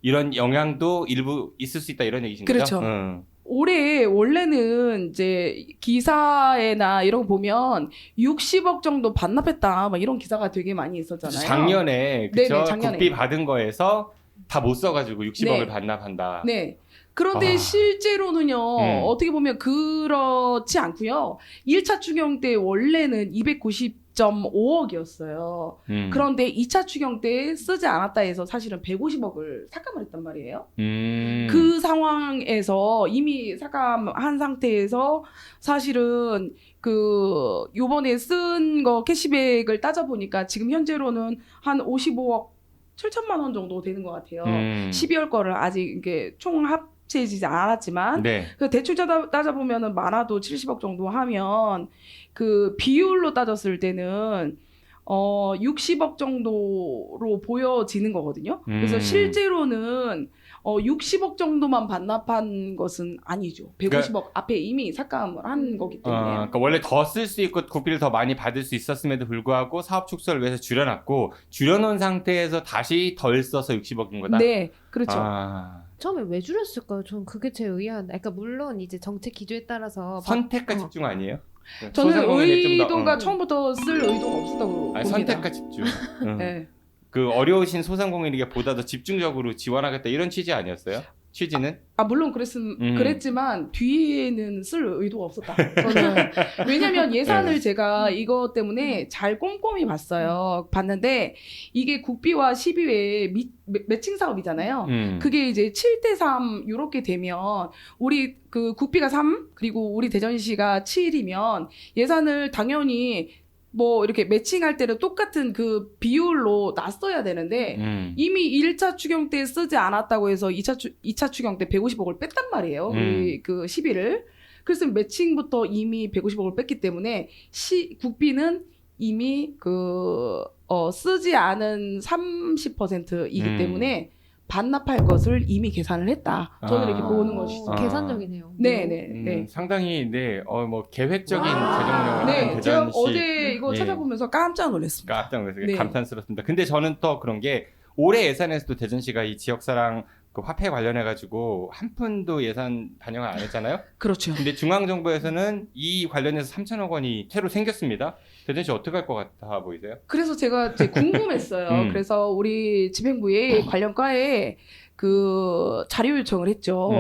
이런 영향도 일부 있을 수 있다 이런 얘기신 거죠? 그렇죠. 올해 원래는 이제 기사에나 이런 거 보면 60억 정도 반납했다 막 이런 기사가 되게 많이 있었잖아요. 작년에 그쵸? 네네, 작년에. 국비 받은 거에서 다 못 써가지고 60억을 네. 반납한다. 네. 그런데 실제로는요, 어떻게 보면 그렇지 않고요. 1차 추경 때 원래는 290.5억이었어요. 그런데 2차 추경 때 쓰지 않았다 해서 사실은 150억을 삭감을 했단 말이에요. 그 상황에서 이미 삭감한 상태에서 사실은 그 요번에 쓴 거 캐시백을 따져보니까 지금 현재로는 한 55억 7천만 원 정도 되는 것 같아요. 12월 거를 아직 이게 총 합체지지 않았지만 네. 그 대충 따져보면은 많아도 70억 정도 하면 그 비율로 따졌을 때는 60억 정도로 보여지는 거거든요. 그래서 실제로는 60억 정도만 반납한 것은 아니죠. 150억 앞에 이미 삭감을 한 거기 때문에. 그러니까 원래 더 쓸 수 있고 국비를 더 많이 받을 수 있었음에도 불구하고 사업 축소를 위해서 줄여놨고 줄여놓은 상태에서 다시 덜 써서 60억인 거다? 네, 그렇죠. 처음에 왜 줄였을까요? 전 그게 제 의아한. 그러니까 물론 이제 정책 기조에 따라서 선택과 집중 아니에요? 저는 소상공인에 좀 더, 의도가 처음부터 쓸 의도가 없었다고 봅니다. 선택과 집중. 네. 그 어려우신 소상공인에게 보다 더 집중적으로 지원하겠다 이런 취지 아니었어요? 취지는? 물론 그랬지만 뒤에는 쓸 의도가 없었다. 저는 왜냐면 예산을 제가 이것 때문에 잘 꼼꼼히 봤는데 이게 국비와 시비의 매칭 사업이잖아요. 그게 이제 7대3 이렇게 되면 우리 그 국비가 3 그리고 우리 대전시가 7이면 예산을 당연히 뭐 이렇게 매칭할 때는 똑같은 그 비율로 놨어야 되는데 이미 1차 추경 때 쓰지 않았다고 해서 2차 추경 때 150억을 뺐단 말이에요. 우리 그 시비를. 그래서 매칭부터 이미 150억을 뺐기 때문에 국비는 이미 쓰지 않은 30%이기 때문에 반납할 것을 이미 계산을 했다. 저는 이렇게 보는 것이죠. 계산적이네요. 네. 상당히 뭐 계획적인 재정력을 네, 하는 제가 대전시. 어제 이거 찾아보면서 깜짝 놀랐습니다. 깜짝 놀랐어요. 네. 감탄스럽습니다. 근데 저는 또 그런 게 올해 예산에서도 대전시가 이 지역사랑 그 화폐 관련해가지고 한 푼도 예산 반영을 안 했잖아요. 그렇죠. 근데 중앙정부에서는 이 관련해서 3천억 원이 새로 생겼습니다. 대전시 어떻게 할 것 같아 보이세요? 그래서 제가 이제 궁금했어요. 그래서 우리 집행부에 관련 과에 그 자료 요청을 했죠.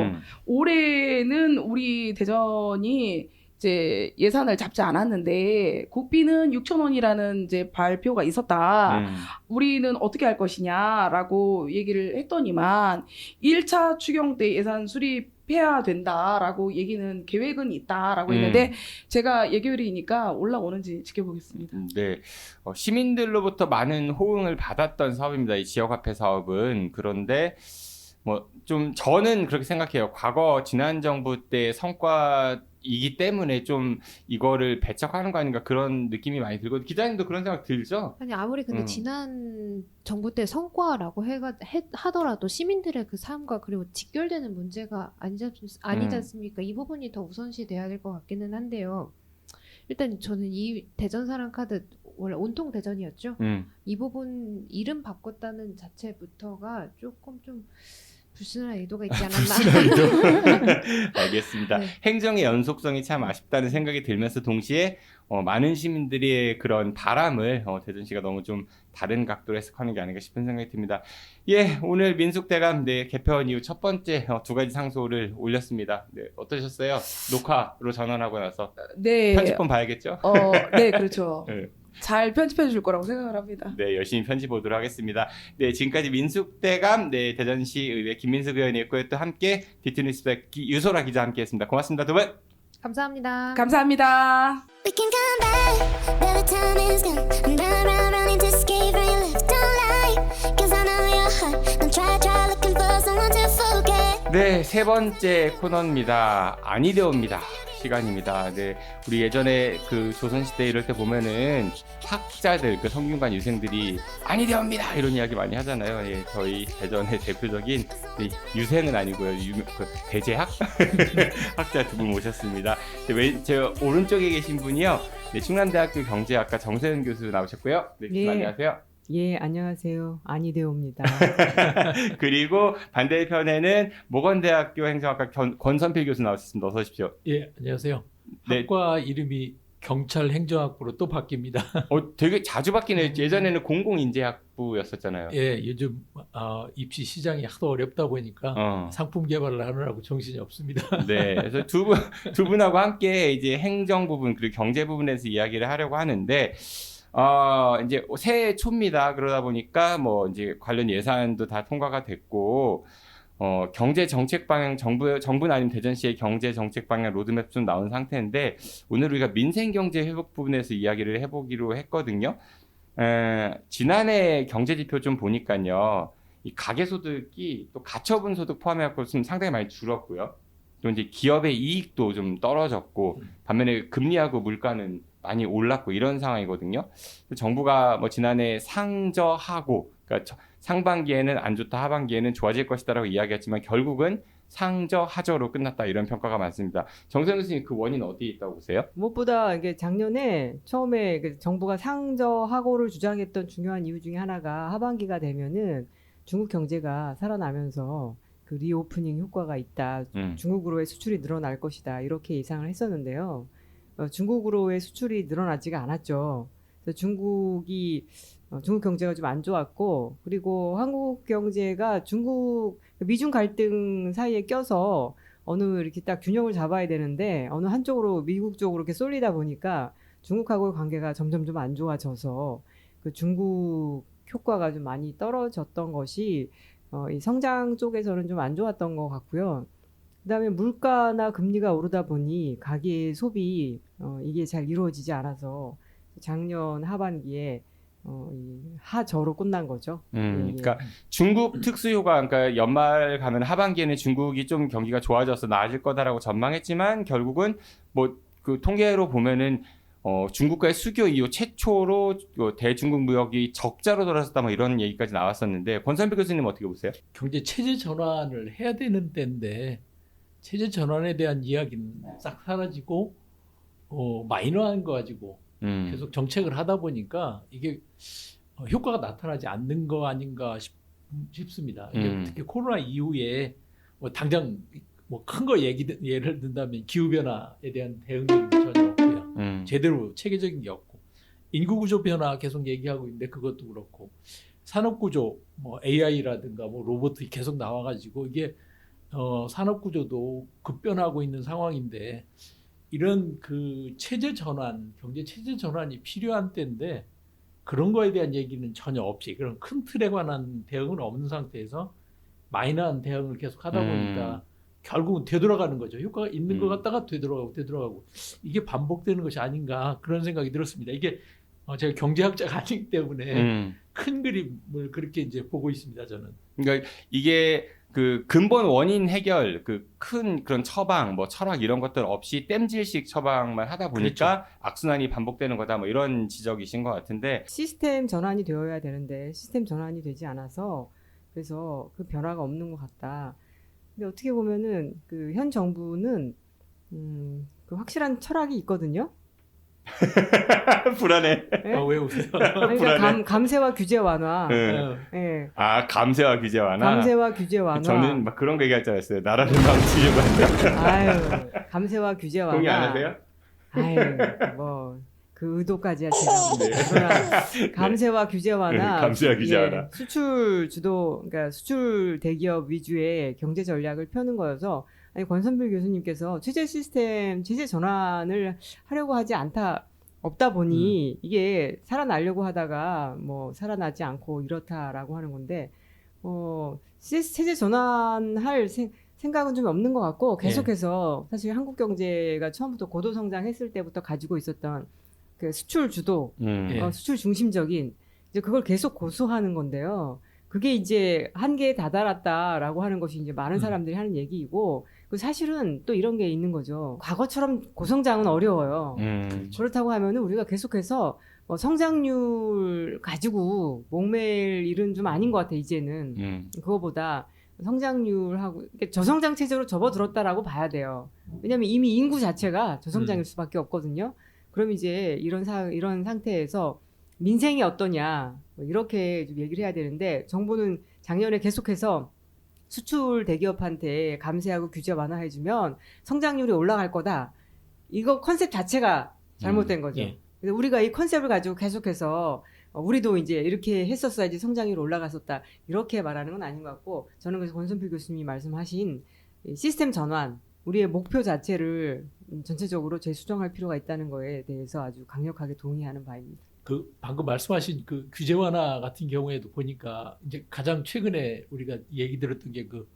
올해는 우리 대전이 이제 예산을 잡지 않았는데 국비는 6천 원이라는 이제 발표가 있었다. 우리는 어떻게 할 것이냐라고 얘기를 했더니만 1차 추경 때 예산 수립해야 된다라고 얘기는 계획은 있다라고 했는데 제가 예결위니까 올라오는지 지켜보겠습니다. 네, 시민들로부터 많은 호응을 받았던 사업입니다. 이 지역화폐 사업은. 그런데 뭐 좀 저는 그렇게 생각해요. 과거 지난 정부 때 성과 이기 때문에 좀 이거를 배척하는 거 아닌가 그런 느낌이 많이 들거든요. 기자님도 그런 생각 들죠? 아니 아무리 근데 지난 정부 때 성과라고 하더라도 시민들의 그 삶과 그리고 직결되는 문제가 아니지 않습니까? 이 부분이 더 우선시 돼야 될 것 같기는 한데요. 일단 저는 이 대전 사랑 카드 원래 온통 대전이었죠. 이 부분 이름 바꿨다는 자체부터가 조금 좀 불순한 의도가 있지 않았나. 알겠습니다. 네. 행정의 연속성이 참 아쉽다는 생각이 들면서 동시에 많은 시민들의 그런 바람을 대전시가 너무 좀 다른 각도로 해석하는 게 아닌가 싶은 생각이 듭니다. 예, 오늘 민숙대감 개편 이후 첫 번째 두 가지 상소를 올렸습니다. 네, 어떠셨어요? 녹화로 전환하고 나서 네. 편집본 봐야겠죠? 네, 그렇죠. 네. 잘 편집해 줄 거라고 생각을 합니다. 네, 열심히 편집 보도록 하겠습니다. 네, 지금까지 민숙대감, 대전시 의회 김민숙 의원이었고요. 또 함께 디트뉴스 유소라 기자 함께했습니다. 고맙습니다, 두 분. 감사합니다. 감사합니다. We can come back, but the time is gone. I'm running to escape from your left. Don't lie, 'cause I know your heart. Don't try looking for someone to forget. 네, 세 번째 코너입니다. 아니되옵니다. 시간입니다. 네, 우리 예전에 그 조선시대 이럴 때 보면은 학자들, 그 성균관 유생들이 아니되옵니다 이런 이야기 많이 하잖아요. 예, 저희 대전의 대표적인 유생은 아니고요, 그 대제학 학자 두 분 모셨습니다. 제 오른쪽에 계신 분이요, 충남대학교 경제학과 정세현 교수 나오셨고요. 네, 교수님 예. 안녕하세요. 예, 안녕하세요. 아니되옵니다. 그리고 반대편에는 모건대학교 행정학과 권선필 교수 나오셨습니다. 어서 오십시오. 예, 안녕하세요. 네. 학과 이름이 경찰행정학부로 또 바뀝니다. 되게 자주 바뀌네요. 예전에는 공공인재학부였었잖아요. 예, 요즘 입시 시장이 하도 어렵다 보니까 상품 개발을 하느라고 정신이 없습니다. 네, 그래서 두 분하고 함께 이제 행정 부분 그리고 경제 부분에서 이야기를 하려고 하는데, 이제 새해 초입니다. 그러다 보니까 뭐 이제 관련 예산도 다 통과가 됐고, 경제 정책 방향 정부는 아니면 대전시의 경제 정책 방향 로드맵 좀 나온 상태인데, 오늘 우리가 민생 경제 회복 부분에서 이야기를 해보기로 했거든요. 지난해 경제 지표 좀 보니까요, 이 가계소득이 또 가처분 소득 포함해갖고 좀 상당히 많이 줄었고요. 또 이제 기업의 이익도 좀 떨어졌고, 반면에 금리하고 물가는 많이 올랐고 이런 상황이거든요. 정부가 뭐 지난해 상저하고, 그러니까 상반기에는 안 좋다, 하반기에는 좋아질 것이다라고 이야기했지만 결국은 상저하저로 끝났다, 이런 평가가 많습니다. 정세현 교수님, 그 원인 어디에 있다고 보세요? 무엇보다 이게 작년에 처음에 그 정부가 상저하고를 주장했던 중요한 이유 중에 하나가 하반기가 되면은 중국 경제가 살아나면서 그 리오프닝 효과가 있다. 중국으로의 수출이 늘어날 것이다. 이렇게 예상을 했었는데요. 중국으로의 수출이 늘어나지가 않았죠. 그래서 중국 경제가 좀 안 좋았고, 그리고 한국 경제가 미중 갈등 사이에 껴서 이렇게 딱 균형을 잡아야 되는데 어느 한쪽으로 미국 쪽으로 이렇게 쏠리다 보니까 중국하고의 관계가 점점 좀 안 좋아져서 그 중국 효과가 좀 많이 떨어졌던 것이 이 성장 쪽에서는 좀 안 좋았던 것 같고요. 그다음에 물가나 금리가 오르다 보니 가계 소비 이게 잘 이루어지지 않아서 작년 하반기에 이 하저로 끝난 거죠. 그러니까 중국 특수효과, 그러니까 연말 가면 하반기에는 중국이 좀 경기가 좋아져서 나아질 거다라고 전망했지만 결국은 뭐 그 통계로 보면은 중국과의 수교 이후 최초로 대중국 무역이 적자로 돌아섰다, 뭐 이런 얘기까지 나왔었는데, 권선필 교수님 어떻게 보세요? 경제 체제 전환을 해야 되는 때인데 체제 전환에 대한 이야기는 싹 사라지고 마이너한 거 가지고 계속 정책을 하다 보니까 이게 효과가 나타나지 않는 거 아닌가 싶습니다. 이게 특히 코로나 이후에 뭐 당장 뭐 큰 거 예를 든다면 기후 변화에 대한 대응이 전혀 없고요. 제대로 체계적인 게 없고, 인구 구조 변화 계속 얘기하고 있는데 그것도 그렇고, 산업 구조 뭐 AI라든가 뭐 로봇이 계속 나와가지고 이게 산업 구조도 급변하고 있는 상황인데, 이런 그 체제 전환, 경제 체제 전환이 필요한 때인데 그런 거에 대한 얘기는 전혀 없이, 그런 큰 틀에 관한 대응은 없는 상태에서 마이너한 대응을 계속 하다 보니까 결국은 되돌아가는 거죠. 효과가 있는 것 같다가 되돌아가고 이게 반복되는 것이 아닌가, 그런 생각이 들었습니다. 이게 제가 경제학자가 아니기 때문에 큰 그림을 그렇게 이제 보고 있습니다, 저는. 그러니까 이게 그 근본 원인 해결, 그 큰 그런 처방, 뭐 철학 이런 것들 없이 땜질식 처방만 하다 보니까 악순환이 반복되는 거다. 뭐 이런 지적이신 것 같은데. 시스템 전환이 되어야 되는데 시스템 전환이 되지 않아서 그래서 그 변화가 없는 것 같다. 근데 어떻게 보면은 그 현 정부는 그 확실한 철학이 있거든요. 불안해. 네? 왜 웃어요? 그러니까 감세와 규제 완화. 네. 예. 아, 감세와 규제 완화. 감세와 규제 완화. 저는 막 그런 거 얘기할 줄 알았어요. 나라를 망치려고 한다. 아유, 감세와 규제 완화. 동의 안 하세요? 아유, 뭐 그 의도까지야 제가. 그러나 감세와 규제 완화. 감세와 규제 완화. 수출 주도, 그러니까 수출 대기업 위주의 경제 전략을 펴는 거여서 아니 권선필 교수님께서 체제 전환을 하려고 하지 없다 보니 이게 살아나려고 하다가 뭐 살아나지 않고 이렇다라고 하는 건데 체제 전환할 생각은 좀 없는 것 같고 계속해서 사실 한국 경제가 처음부터 고도 성장했을 때부터 가지고 있었던 그 수출 주도, 수출 중심적인 이제 그걸 계속 고수하는 건데요. 그게 이제 한계에 다다랐다라고 하는 것이 이제 많은 사람들이 하는 얘기이고, 그 사실은 또 이런 게 있는 거죠. 과거처럼 고성장은 어려워요. 그렇다고 하면은 우리가 계속해서 성장률 가지고 목매일 일은 좀 아닌 것 같아, 이제는. 그거보다 성장률하고, 저성장 체제로 접어들었다라고 봐야 돼요. 왜냐면 이미 인구 자체가 저성장일 수밖에 없거든요. 그럼 이제 이런 상태에서 민생이 어떠냐, 뭐 이렇게 좀 얘기를 해야 되는데, 정부는 작년에 계속해서 수출 대기업한테 감세하고 규제 완화해주면 성장률이 올라갈 거다. 이거 컨셉 자체가 잘못된 거죠. 근데 우리가 이 컨셉을 가지고 계속해서 우리도 이제 이렇게 했었어야지 성장률이 올라갔었다. 이렇게 말하는 건 아닌 것 같고, 저는 그래서 권선필 교수님이 말씀하신 시스템 전환, 우리의 목표 자체를 전체적으로 재수정할 필요가 있다는 거에 대해서 아주 강력하게 동의하는 바입니다. 그 방금 말씀하신 그 규제 완화 같은 경우에도 보니까 이제 가장 최근에 우리가 얘기 들었던 게 그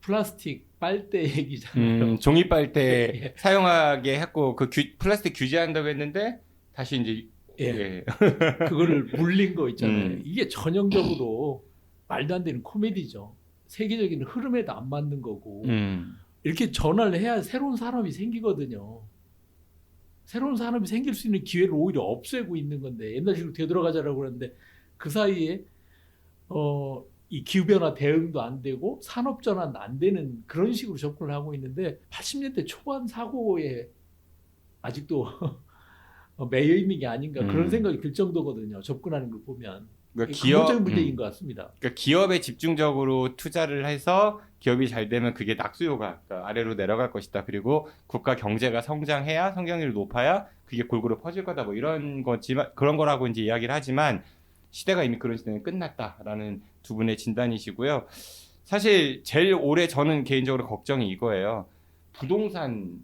플라스틱 빨대 얘기잖아요. 종이 빨대 예. 사용하게 했고 그 플라스틱 규제한다고 했는데 다시 이제 그거를 물린 거 있잖아요. 이게 전형적으로 말도 안 되는 코미디죠. 세계적인 흐름에도 안 맞는 거고 이렇게 전환을 해야 새로운 사람이 생기거든요. 새로운 사람이 생길 수 있는 기회를 오히려 없애고 있는 건데 옛날식으로 되돌아가자라고 그러는데 그 사이에 이 기후변화 대응도 안 되고 산업 전환도 안 되는 그런 식으로 접근을 하고 있는데 80년대 초반 사고에 아직도 매여 있는 게 아닌가 그런 생각이 들 정도거든요. 접근하는 걸 보면. 그러니까 근본적인 문제인 것 같습니다. 그러니까 기업에 집중적으로 투자를 해서 기업이 잘 되면 그게 낙수효가 그러니까 아래로 내려갈 것이다. 그리고 국가 경제가 성장해야 성장률이 높아야 그게 골고루 퍼질 거다. 뭐 이런 거지만 그런 거라고 이제 이야기를 하지만 시대가 이미 그런 시대는 끝났다라는 두 분의 진단이시고요. 사실 제일 오래 저는 개인적으로 걱정이 이거예요. 부동산이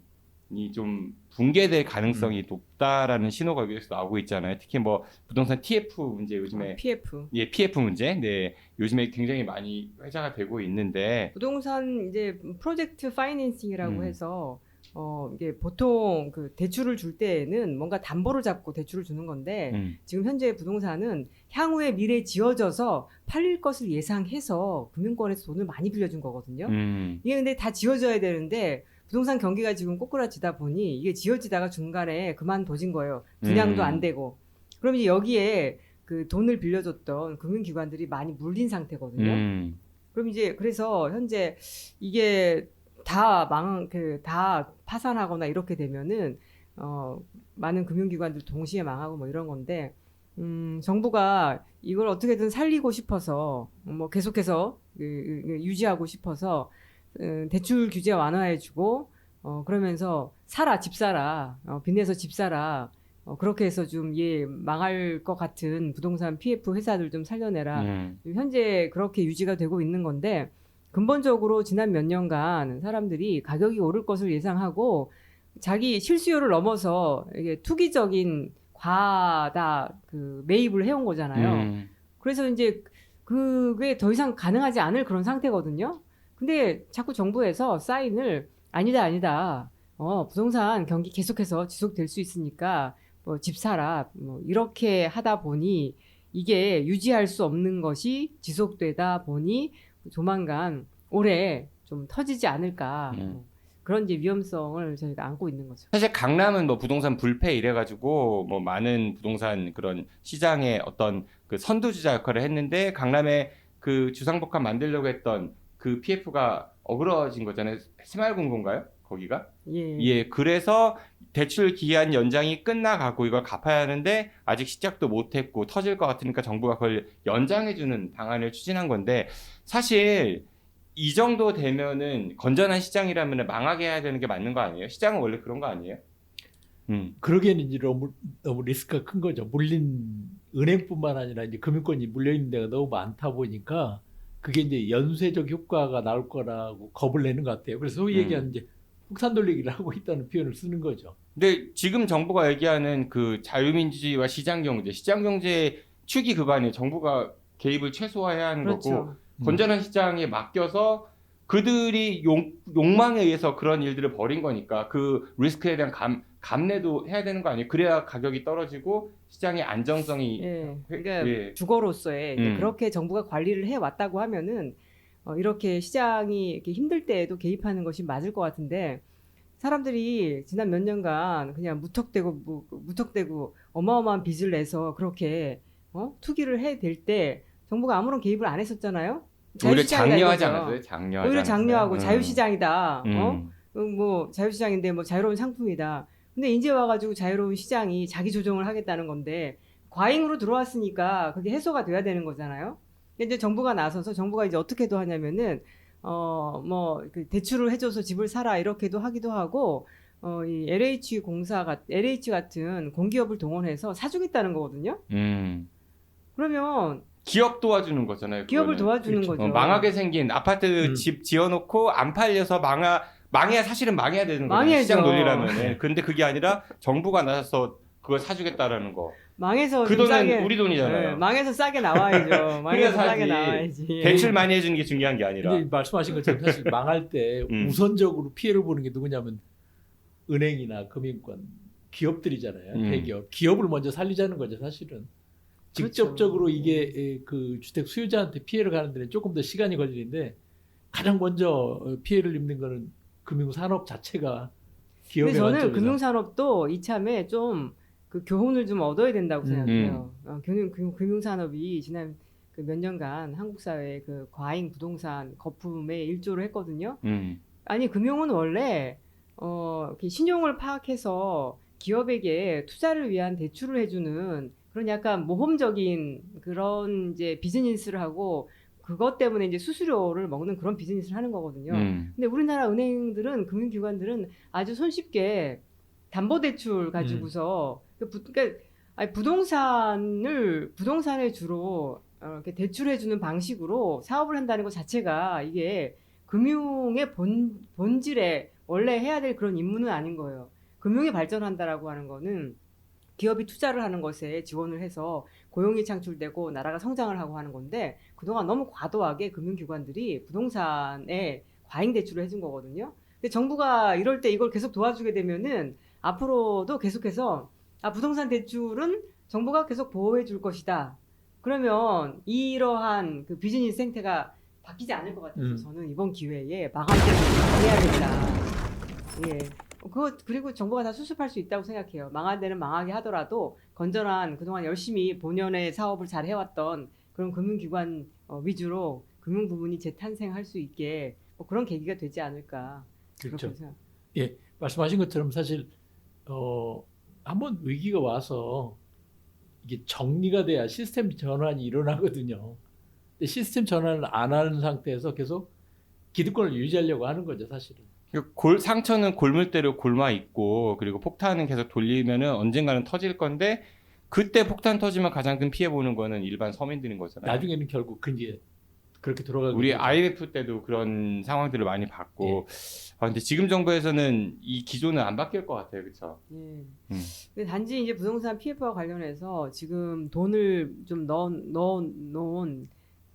좀 붕괴될 가능성이 높다라는 신호가 여기서 나오고 있잖아요. 특히 뭐 부동산 TF 문제 요즘에 PF 문제, 네 요즘에 굉장히 많이 회자가 되고 있는데 부동산 이제 프로젝트 파이낸싱이라고 해서 이게 보통 그 대출을 줄 때에는 뭔가 담보를 잡고 대출을 주는 건데 지금 현재 부동산은 향후에 미래에 지어져서 팔릴 것을 예상해서 금융권에서 돈을 많이 빌려준 거거든요. 이게 근데 다 지어져야 되는데 부동산 경기가 지금 꼬꾸라지다 보니 이게 지어지다가 중간에 그만둬진 거예요. 분양도 안 되고. 그럼 이제 여기에 그 돈을 빌려줬던 금융기관들이 많이 물린 상태거든요. 그럼 이제 그래서 현재 이게 다 파산하거나 이렇게 되면은 많은 금융기관들 동시에 망하고 뭐 이런 건데 정부가 이걸 어떻게든 살리고 싶어서 뭐 계속해서 유지하고 싶어서 대출 규제 완화해주고 그러면서 집 사라 빚내서 집 사라 그렇게 해서 좀 망할 것 같은 부동산 PF 회사들 좀 살려내라. 현재 그렇게 유지가 되고 있는 건데 근본적으로 지난 몇 년간 사람들이 가격이 오를 것을 예상하고 자기 실수요를 넘어서 이게 투기적인 과다 그 매입을 해온 거잖아요. 그래서 이제 그게 더 이상 가능하지 않을 그런 상태거든요. 근데 자꾸 정부에서 사인을 아니다. 부동산 경기 계속해서 지속될 수 있으니까 뭐 집 사라. 뭐 이렇게 하다 보니 이게 유지할 수 없는 것이 지속되다 보니 조만간 올해 좀 터지지 않을까 그런 이제 위험성을 저희가 안고 있는 거죠. 사실 강남은 뭐 부동산 불패 이래가지고 뭐 많은 부동산 그런 시장의 어떤 그 선두주자 역할을 했는데 강남에 그 주상복합 만들려고 했던 그 PF가 어그러진 거잖아요. 새마을금고인가요? 거기가? 예. 예, 그래서 대출 기한 연장이 끝나가고 이걸 갚아야 하는데 아직 시작도 못했고 터질 것 같으니까 정부가 그걸 연장해주는 방안을 추진한 건데 사실 이 정도 되면은 건전한 시장이라면 망하게 해야 되는 게 맞는 거 아니에요? 시장은 원래 그런 거 아니에요? 그러기에는 이제 너무 리스크가 큰 거죠. 물린 은행뿐만 아니라 이제 금융권이 물려 있는 데가 너무 많다 보니까 그게 이제 연쇄적 효과가 나올 거라고 겁을 내는 것 같아요. 그래서 소위 얘기하는 이제 폭탄 돌리기를 하고 있다는 표현을 쓰는 거죠. 근데 지금 정부가 얘기하는 그 자유민주주의와 시장경제, 시장경제의 축이 그거 아니에요? 정부가 개입을 최소화해야 하는 거고 그렇죠. 건전한 시장에 맡겨서 그들이 욕망에 의해서 그런 일들을 벌인 거니까 그 리스크에 대한 감내도 해야 되는 거 아니에요? 그래야 가격이 떨어지고 시장의 안정성이 예. 그러니까 예. 주거로서의 이제 음. 그렇게 정부가 관리를 해 왔다고 하면은 이렇게 시장이 이렇게 힘들 때에도 개입하는 것이 맞을 것 같은데 사람들이 지난 몇 년간 그냥 무턱대고 어마어마한 빚을 내서 그렇게 투기를 해 댈 때 정부가 아무런 개입을 안 했었잖아요. 오히려 자유시장이다 장려하지 이거죠. 않았어요? 장려하지 오히려 장려하고 않았어요? 자유시장이다. 음. 뭐 자유시장인데 뭐 자유로운 상품이다. 근데 이제 와가지고 자유로운 시장이 자기 조정을 하겠다는 건데 과잉으로 들어왔으니까 그게 해소가 돼야 되는 거잖아요. 근데 이제 정부가 나서서 정부가 이제 어떻게도 하냐면은 그 대출을 해줘서 집을 사라 이렇게도 하기도 하고 이 LH 같은 공기업을 동원해서 사주겠다는 거거든요. 그러면 기업 도와주는 거잖아요. 기업을 그거는. 도와주는 그렇죠. 거죠. 망하게 생긴 아파트 집 지어놓고 안 팔려서 망해야 사실은 망해야 되는 거예요. 망해야죠. 시장 논리라면. 근데 그게 아니라 정부가 나서서 그걸 사주겠다라는 거. 망해서 그 좀 돈은 싸게, 우리 돈이잖아요. 네, 망해서 싸게 나와야죠. 망해서 싸게 사지. 나와야지. 대출 많이 해주는 게 중요한 게 아니라. 근데 말씀하신 것처럼 사실 망할 때 우선적으로 피해를 보는 게 누구냐면 은행이나 금융권, 기업들이잖아요. 대기업. 기업을 먼저 살리자는 거죠, 사실은. 직접적으로 그렇죠. 이게 그 주택 수요자한테 피해를 가는 데는 조금 더 시간이 걸리는데 가장 먼저 피해를 입는 거는 금융산업 자체가 기업의 근데 저는 관점에서. 금융산업도 이참에 좀 그 교훈을 좀 얻어야 된다고 생각해요. 금융산업이 지난 그 몇 년간 한국 사회의 그 과잉 부동산 거품에 일조를 했거든요. 아니 금융은 원래 이렇게 신용을 파악해서 기업에게 투자를 위한 대출을 해주는 그런 약간 모험적인 그런 이제 비즈니스를 하고 그것 때문에 이제 수수료를 먹는 그런 비즈니스를 하는 거거든요. 근데 우리나라 은행들은 금융기관들은 아주 손쉽게 담보대출 가지고서 그러니까 부동산을 주로 이렇게 대출해주는 방식으로 사업을 한다는 것 자체가 이게 금융의 본질에 원래 해야 될 그런 임무는 아닌 거예요. 금융이 발전한다라고 하는 거는 기업이 투자를 하는 것에 지원을 해서 고용이 창출되고 나라가 성장을 하고 하는 건데 그동안 너무 과도하게 금융기관들이 부동산에 과잉 대출을 해준 거거든요. 근데 정부가 이럴 때 이걸 계속 도와주게 되면은 앞으로도 계속해서 부동산 대출은 정부가 계속 보호해 줄 것이다. 그러면 이러한 그 비즈니스 생태가 바뀌지 않을 것 같아서 저는 이번 기회에 망할 때는 망해야겠다. 예. 그리고 정부가 다 수습할 수 있다고 생각해요. 망할 때는 망하게 하더라도 건전한 그동안 열심히 본연의 사업을 잘 해왔던 그런 금융기관 위주로 금융 부분이 재탄생할 수 있게 그런 계기가 되지 않을까. 그렇죠. 그렇게 생각합니다. 예, 말씀하신 것처럼 사실 한번 위기가 와서 이게 정리가 돼야 시스템 전환이 일어나거든요. 근데 시스템 전환을 안 하는 상태에서 계속 기득권을 유지하려고 하는 거죠, 사실은. 상처는 골물대로 골마 있고 그리고 폭탄은 계속 돌리면은 언젠가는 터질 건데 그때 폭탄 터지면 가장 큰 피해 보는 거는 일반 서민들인 거잖아요. 나중에는 결국 그게 그렇게 돌아가게 우리 되죠. IMF 때도 그런 상황들을 많이 봤고, 근데 지금 정부에서는 이 기조는 안 바뀔 것 같아요, 그렇죠? 예. 근데 단지 이제 부동산 PF와 관련해서 지금 돈을 좀 넣어놓은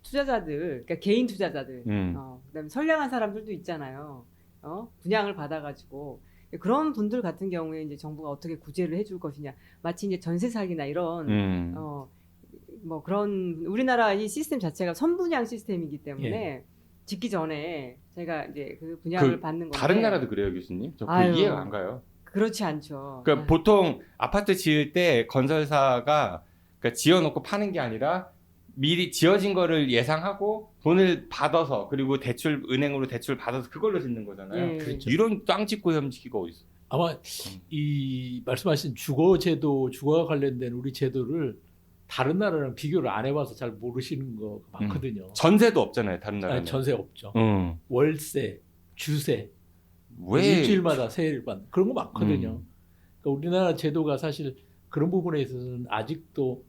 투자자들, 그러니까 개인 투자자들, 그다음에 선량한 사람들도 있잖아요. 분양을 받아가지고 그런 분들 같은 경우에 이제 정부가 어떻게 구제를 해줄 것이냐, 마치 이제 전세 사기나 이런 뭐 그런 우리나라 이 시스템 자체가 선분양 시스템이기 때문에 짓기 전에 제가 이제 그 분양을 그 받는 건데 다른 나라도 그래요, 교수님? 저 아유. 이해가 안 가요. 그렇지 않죠. 그러니까 보통 아파트 지을 때 건설사가 그러니까 지어놓고 파는 게 아니라 미리 지어진 거를 예상하고 돈을 받아서 그리고 은행으로 대출 받아서 그걸로 짓는 거잖아요. 예. 그렇죠. 이런 땅 짓고 혐지기가 어디 있어? 아마 이 말씀하신 주거제도, 주거와 관련된 우리 제도를 다른 나라랑 비교를 안 해봐서 잘 모르시는 거 많거든요. 전세도 없잖아요, 다른 나라는. 아니, 전세 없죠. 응. 월세, 주세, 왜? 일주일마다 세를 받는 그런 거 많거든요. 그러니까 우리나라 제도가 사실 그런 부분에 있어서는 아직도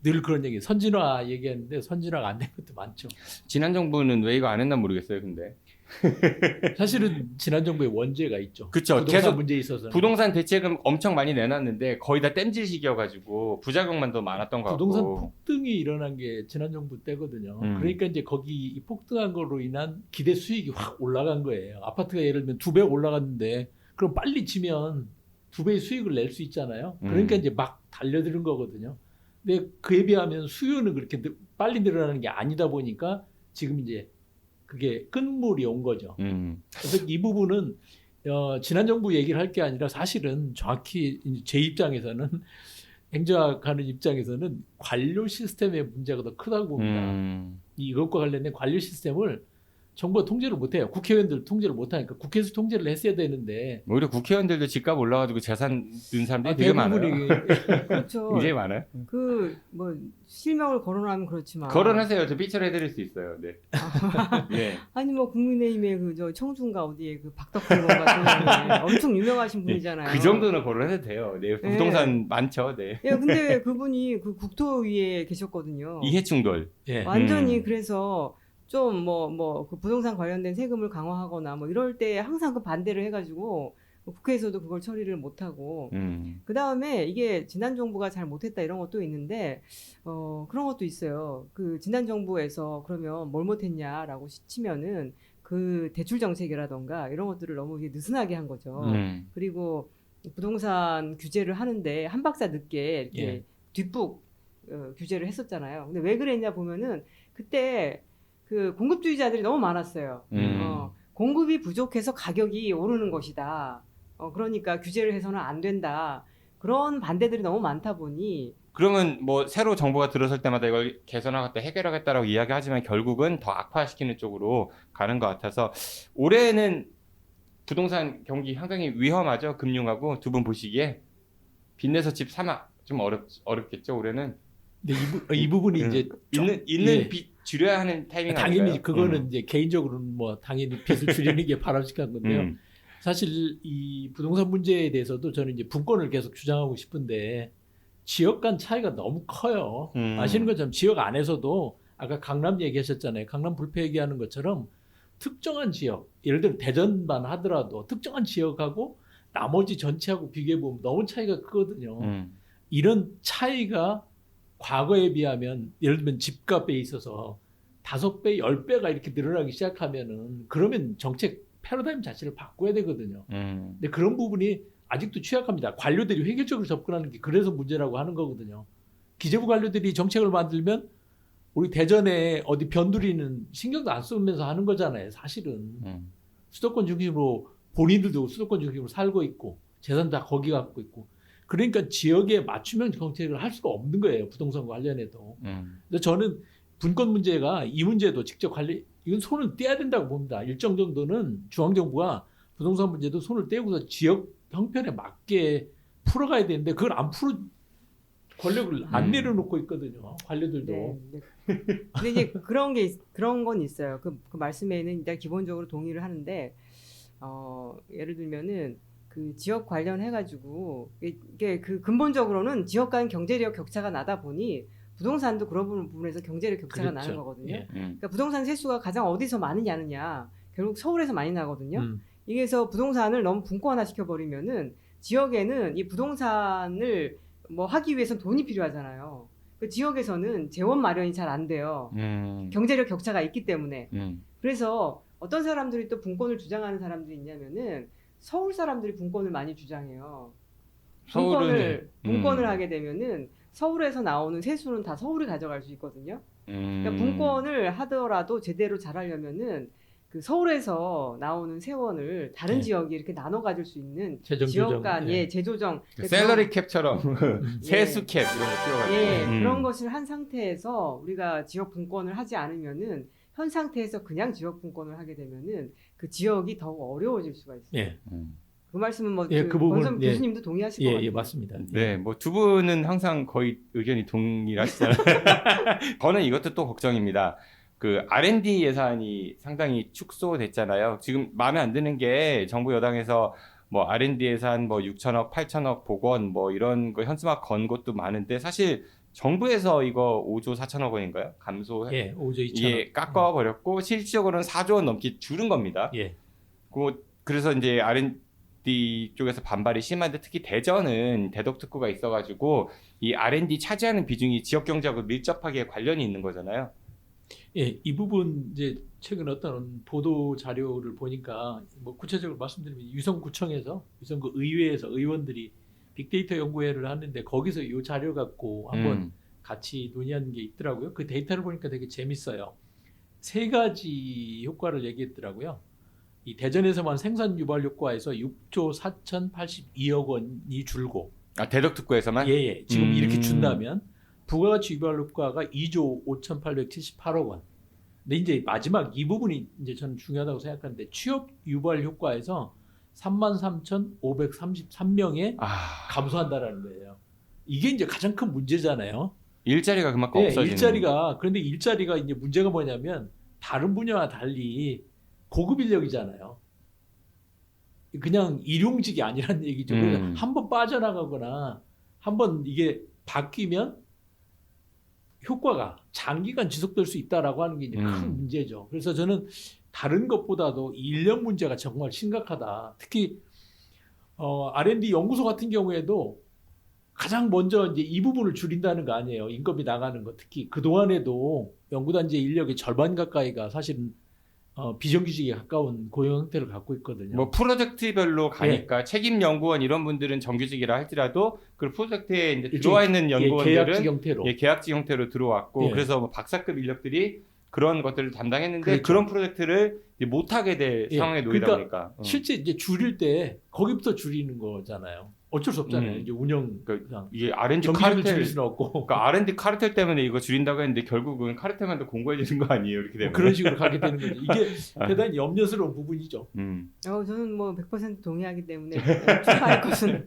늘 그런 얘기, 선진화 얘기하는데 선진화가 안 된 것도 많죠. 지난 정부는 왜 이거 안 했나 모르겠어요, 근데. 사실은 지난 정부에 원죄가 있죠. 그쵸. 부동산 계속 문제에 있어서는. 부동산 대책은 엄청 많이 내놨는데 거의 다 땜질식이어가지고 부작용만 더 많았던 것 부동산 같고. 폭등이 일어난 게 지난 정부 때거든요. 음. 그러니까 이제 거기 이 폭등한 거로 인한 기대 수익이 확 올라간 거예요. 아파트가 예를 들면 2배 올라갔는데 그럼 빨리 지면 2배의 수익을 낼 수 있잖아요. 그러니까 이제 막 달려드는 거거든요. 근데 그에 비하면 수요는 그렇게 빨리 늘어나는 게 아니다 보니까 지금 이제 그게 끝물이 온 거죠. 그래서 이 부분은 지난 정부 얘기를 할 게 아니라 사실은 정확히 제 입장에서는 행정하는 입장에서는 관료 시스템의 문제가 더 크다고 봅니다. 이것과 관련된 관료 시스템을 정부가 통제를 못해요. 국회의원들 통제를 못하니까 국회에서 통제를 했어야 되는데 오히려 국회의원들도 집값 올라가지고 재산 는 사람들이 되게 많아요. 그렇죠. 굉장히 많아요. 그 뭐 실명을 거론하면 그렇지만 거론하세요. 저 삐처리 해드릴 수 있어요. 네. 네. 아니 뭐 국민의힘의 그 저 청중가 어디에 그 박덕흠 같은 엄청 유명하신 분이잖아요. 그 정도는 거론해도 돼요. 네. 네. 부동산 많죠. 네. 예, 근데 그분이 그 국토위에 계셨거든요. 이해충돌. 예. 완전히 그래서 좀 그 부동산 관련된 세금을 강화하거나 뭐 이럴 때 항상 그 반대를 해가지고 국회에서도 그걸 처리를 못하고 그 다음에 이게 지난 정부가 잘 못했다 이런 것도 있는데 그런 것도 있어요. 그 지난 정부에서 그러면 뭘 못했냐라고 치면은 그 대출 정책이라던가 이런 것들을 너무 이게 느슨하게 한 거죠. 그리고 부동산 규제를 하는데 한 박자 늦게 이렇게 예. 뒷북 규제를 했었잖아요. 근데 왜 그랬냐 보면은 그때 그 공급주의자들이 너무 많았어요. 공급이 부족해서 가격이 오르는 것이다. 그러니까 규제를 해서는 안 된다. 그런 반대들이 너무 많다 보니 그러면 뭐 새로 정부가 들어설 때마다 이걸 개선하겠다, 해결하겠다라고 이야기하지만 결국은 더 악화시키는 쪽으로 가는 것 같아서 올해는 부동산 경기 상당히 위험하죠. 금융하고 두 분 보시기에 빚내서 집 사마 좀 어렵겠죠. 올해는. 근데 이 부분이 이제 있는 예. 빚 줄여야 하는 타이밍 당연히 아닌가요? 그거는 이제 개인적으로는 뭐 당연히 빚을 줄이는 게 바람직한 건데요. 사실 이 부동산 문제에 대해서도 저는 이제 분권을 계속 주장하고 싶은데 지역 간 차이가 너무 커요. 아시는 것처럼 지역 안에서도 아까 강남 얘기하셨잖아요. 강남 불패 얘기하는 것처럼 특정한 지역, 예를 들어 대전만 하더라도 특정한 지역하고 나머지 전체하고 비교해 보면 너무 차이가 크거든요. 이런 차이가 과거에 비하면 예를 들면 집값에 있어서 5배, 10배가 이렇게 늘어나기 시작하면은 그러면 정책 패러다임 자체를 바꿔야 되거든요. 근데 그런 부분이 아직도 취약합니다. 관료들이 획일적으로 접근하는 게 그래서 문제라고 하는 거거든요. 기재부 관료들이 정책을 만들면 우리 대전에 어디 변두리는 신경도 안 쓰면서 하는 거잖아요. 사실은 수도권 중심으로 본인들도 수도권 중심으로 살고 있고 재산 다 거기 갖고 있고 그러니까 지역에 맞춤형 정책을 할 수가 없는 거예요. 부동산과 관련해도. 근데 저는 분권 문제가 이 문제도 직접 이건 손을 떼야 된다고 봅니다. 일정 정도는 중앙정부가 부동산 문제도 손을 떼고서 지역 형편에 맞게 풀어가야 되는데 그걸 안 권력을 안 내려놓고 있거든요. 관료들도. 네. 근데 이제 그런 건 있어요. 그 말씀에는 일단 기본적으로 동의를 하는데 예를 들면은 그 지역 관련해가지고 이게 그 근본적으로는 지역 간 경제력 격차가 나다 보니 부동산도 그런 부분에서 경제력 격차가 그렇죠. 나는 거거든요. 예. 그러니까 부동산 세수가 가장 어디서 많이 나느냐 결국 서울에서 많이 나거든요. 이게서 부동산을 너무 분권화 시켜버리면은 지역에는 이 부동산을 뭐 하기 위해서 돈이 필요하잖아요. 그 지역에서는 재원 마련이 잘 안 돼요. 경제력 격차가 있기 때문에. 그래서 어떤 사람들이 또 분권을 주장하는 사람들이 있냐면은 서울 사람들이 분권을 많이 주장해요. 분권을 하게 되면은 서울에서 나오는 세수는 다 서울이 가져갈 수 있거든요. 그러니까 분권을 하더라도 제대로 잘하려면은 그 서울에서 나오는 세원을 다른 예. 지역이 이렇게 나눠 가질 수 있는 재정 지역 조정. 간 예. 재조정 그 셀러리 캡처럼 세수 예. 캡 이런 거 필요가 예, 있죠. 그런 것을 한 상태에서 우리가 지역 분권을 하지 않으면은 현 상태에서 그냥 지역 분권을 하게 되면은 그 지역이 더욱 어려워질 수가 있어요. 예. 그 말씀은 뭐 예, 그 부분, 권선 예. 교수님도 동의하실 것 예, 같아요. 예, 맞습니다. 네, 뭐 두 분은 항상 거의 의견이 동일하시잖아요. 저는 이것도 또 걱정입니다. 그 R&D 예산이 상당히 축소됐잖아요. 지금 마음에 안 드는 게 정부 여당에서 뭐 R&D 예산 뭐 6천억, 8천억 복원 뭐 이런 거 현수막 건 것도 많은데 사실 정부에서 이거 5조 4천억 원인가요? 감소 예, 5조 2천. 예, 깎아버렸고 실질적으로는 4조 원 넘게 줄은 겁니다. 예. 그래서 이제 R&D 쪽에서 반발이 심한데 특히 대전은 대덕특구가 있어가지고 이 R&D 차지하는 비중이 지역 경제하고 밀접하게 관련이 있는 거잖아요. 예, 이 부분 이제 최근 어떤 보도 자료를 보니까 뭐 구체적으로 말씀드리면 유성구청에서 유성구 의회에서 의원들이 빅데이터 연구회를 하는데 거기서 이 자료 갖고 한번 같이 논의한 게 있더라고요. 그 데이터를 보니까 되게 재밌어요. 세 가지 효과를 얘기했더라고요. 이 대전에서만 생산 유발 효과에서 6조 4,082억 원이 줄고 아, 대덕특구에서만? 예, 지금 이렇게 준다면 부가가치 유발 효과가 2조 5,878억 원. 근데 이제 마지막 이 부분이 이제 저는 중요하다고 생각하는데 취업 유발 효과에서 33,533명에 감소한다라는 거예요. 이게 이제 가장 큰 문제잖아요. 일자리가 그만큼 네, 없어지는. 그런데 일자리가 이제 문제가 뭐냐면 다른 분야와 달리 고급 인력이잖아요. 그냥 일용직이 아니라는 얘기죠. 그래서 한번 빠져나가거나 한번 이게 바뀌면 효과가 장기간 지속될 수 있다라고 하는 게 이제 큰 문제죠. 그래서 저는 다른 것보다도 인력 문제가 정말 심각하다. 특히 R&D 연구소 같은 경우에도 가장 먼저 이제 이 부분을 줄인다는 거 아니에요. 인건비 나가는 거. 특히 그 동안에도 연구단지 인력의 절반 가까이가 사실은 비정규직에 가까운 고용 형태를 갖고 있거든요. 뭐 프로젝트별로 가니까 책임 연구원 이런 분들은 정규직이라 할지라도 그 프로젝트에 이제 들어와 있는 연구원들은 계약직 형태로. 계약직 형태로 들어왔고 예. 그래서 뭐 박사급 인력들이 그런 것들을 담당했는데 그렇죠. 그런 프로젝트를 이제 못하게 될 예. 상황에 놓이다 그러니까 보니까 실제 이제 줄일 때 거기부터 줄이는 거잖아요. 어쩔 수 없잖아요. 이제 운영 그러니까 이게 R&D 정규직을 카르텔 줄일 수는 없고 그러니까 R&D 카르텔 때문에 이거 줄인다고 했는데 결국은 카르텔만 더 공고해지는 거 아니에요 이렇게 되면 그런 식으로 가게 되는 거죠. 이게 대단히 염려스러운 부분이죠. 저는 뭐 100% 동의하기 때문에 추가할 것은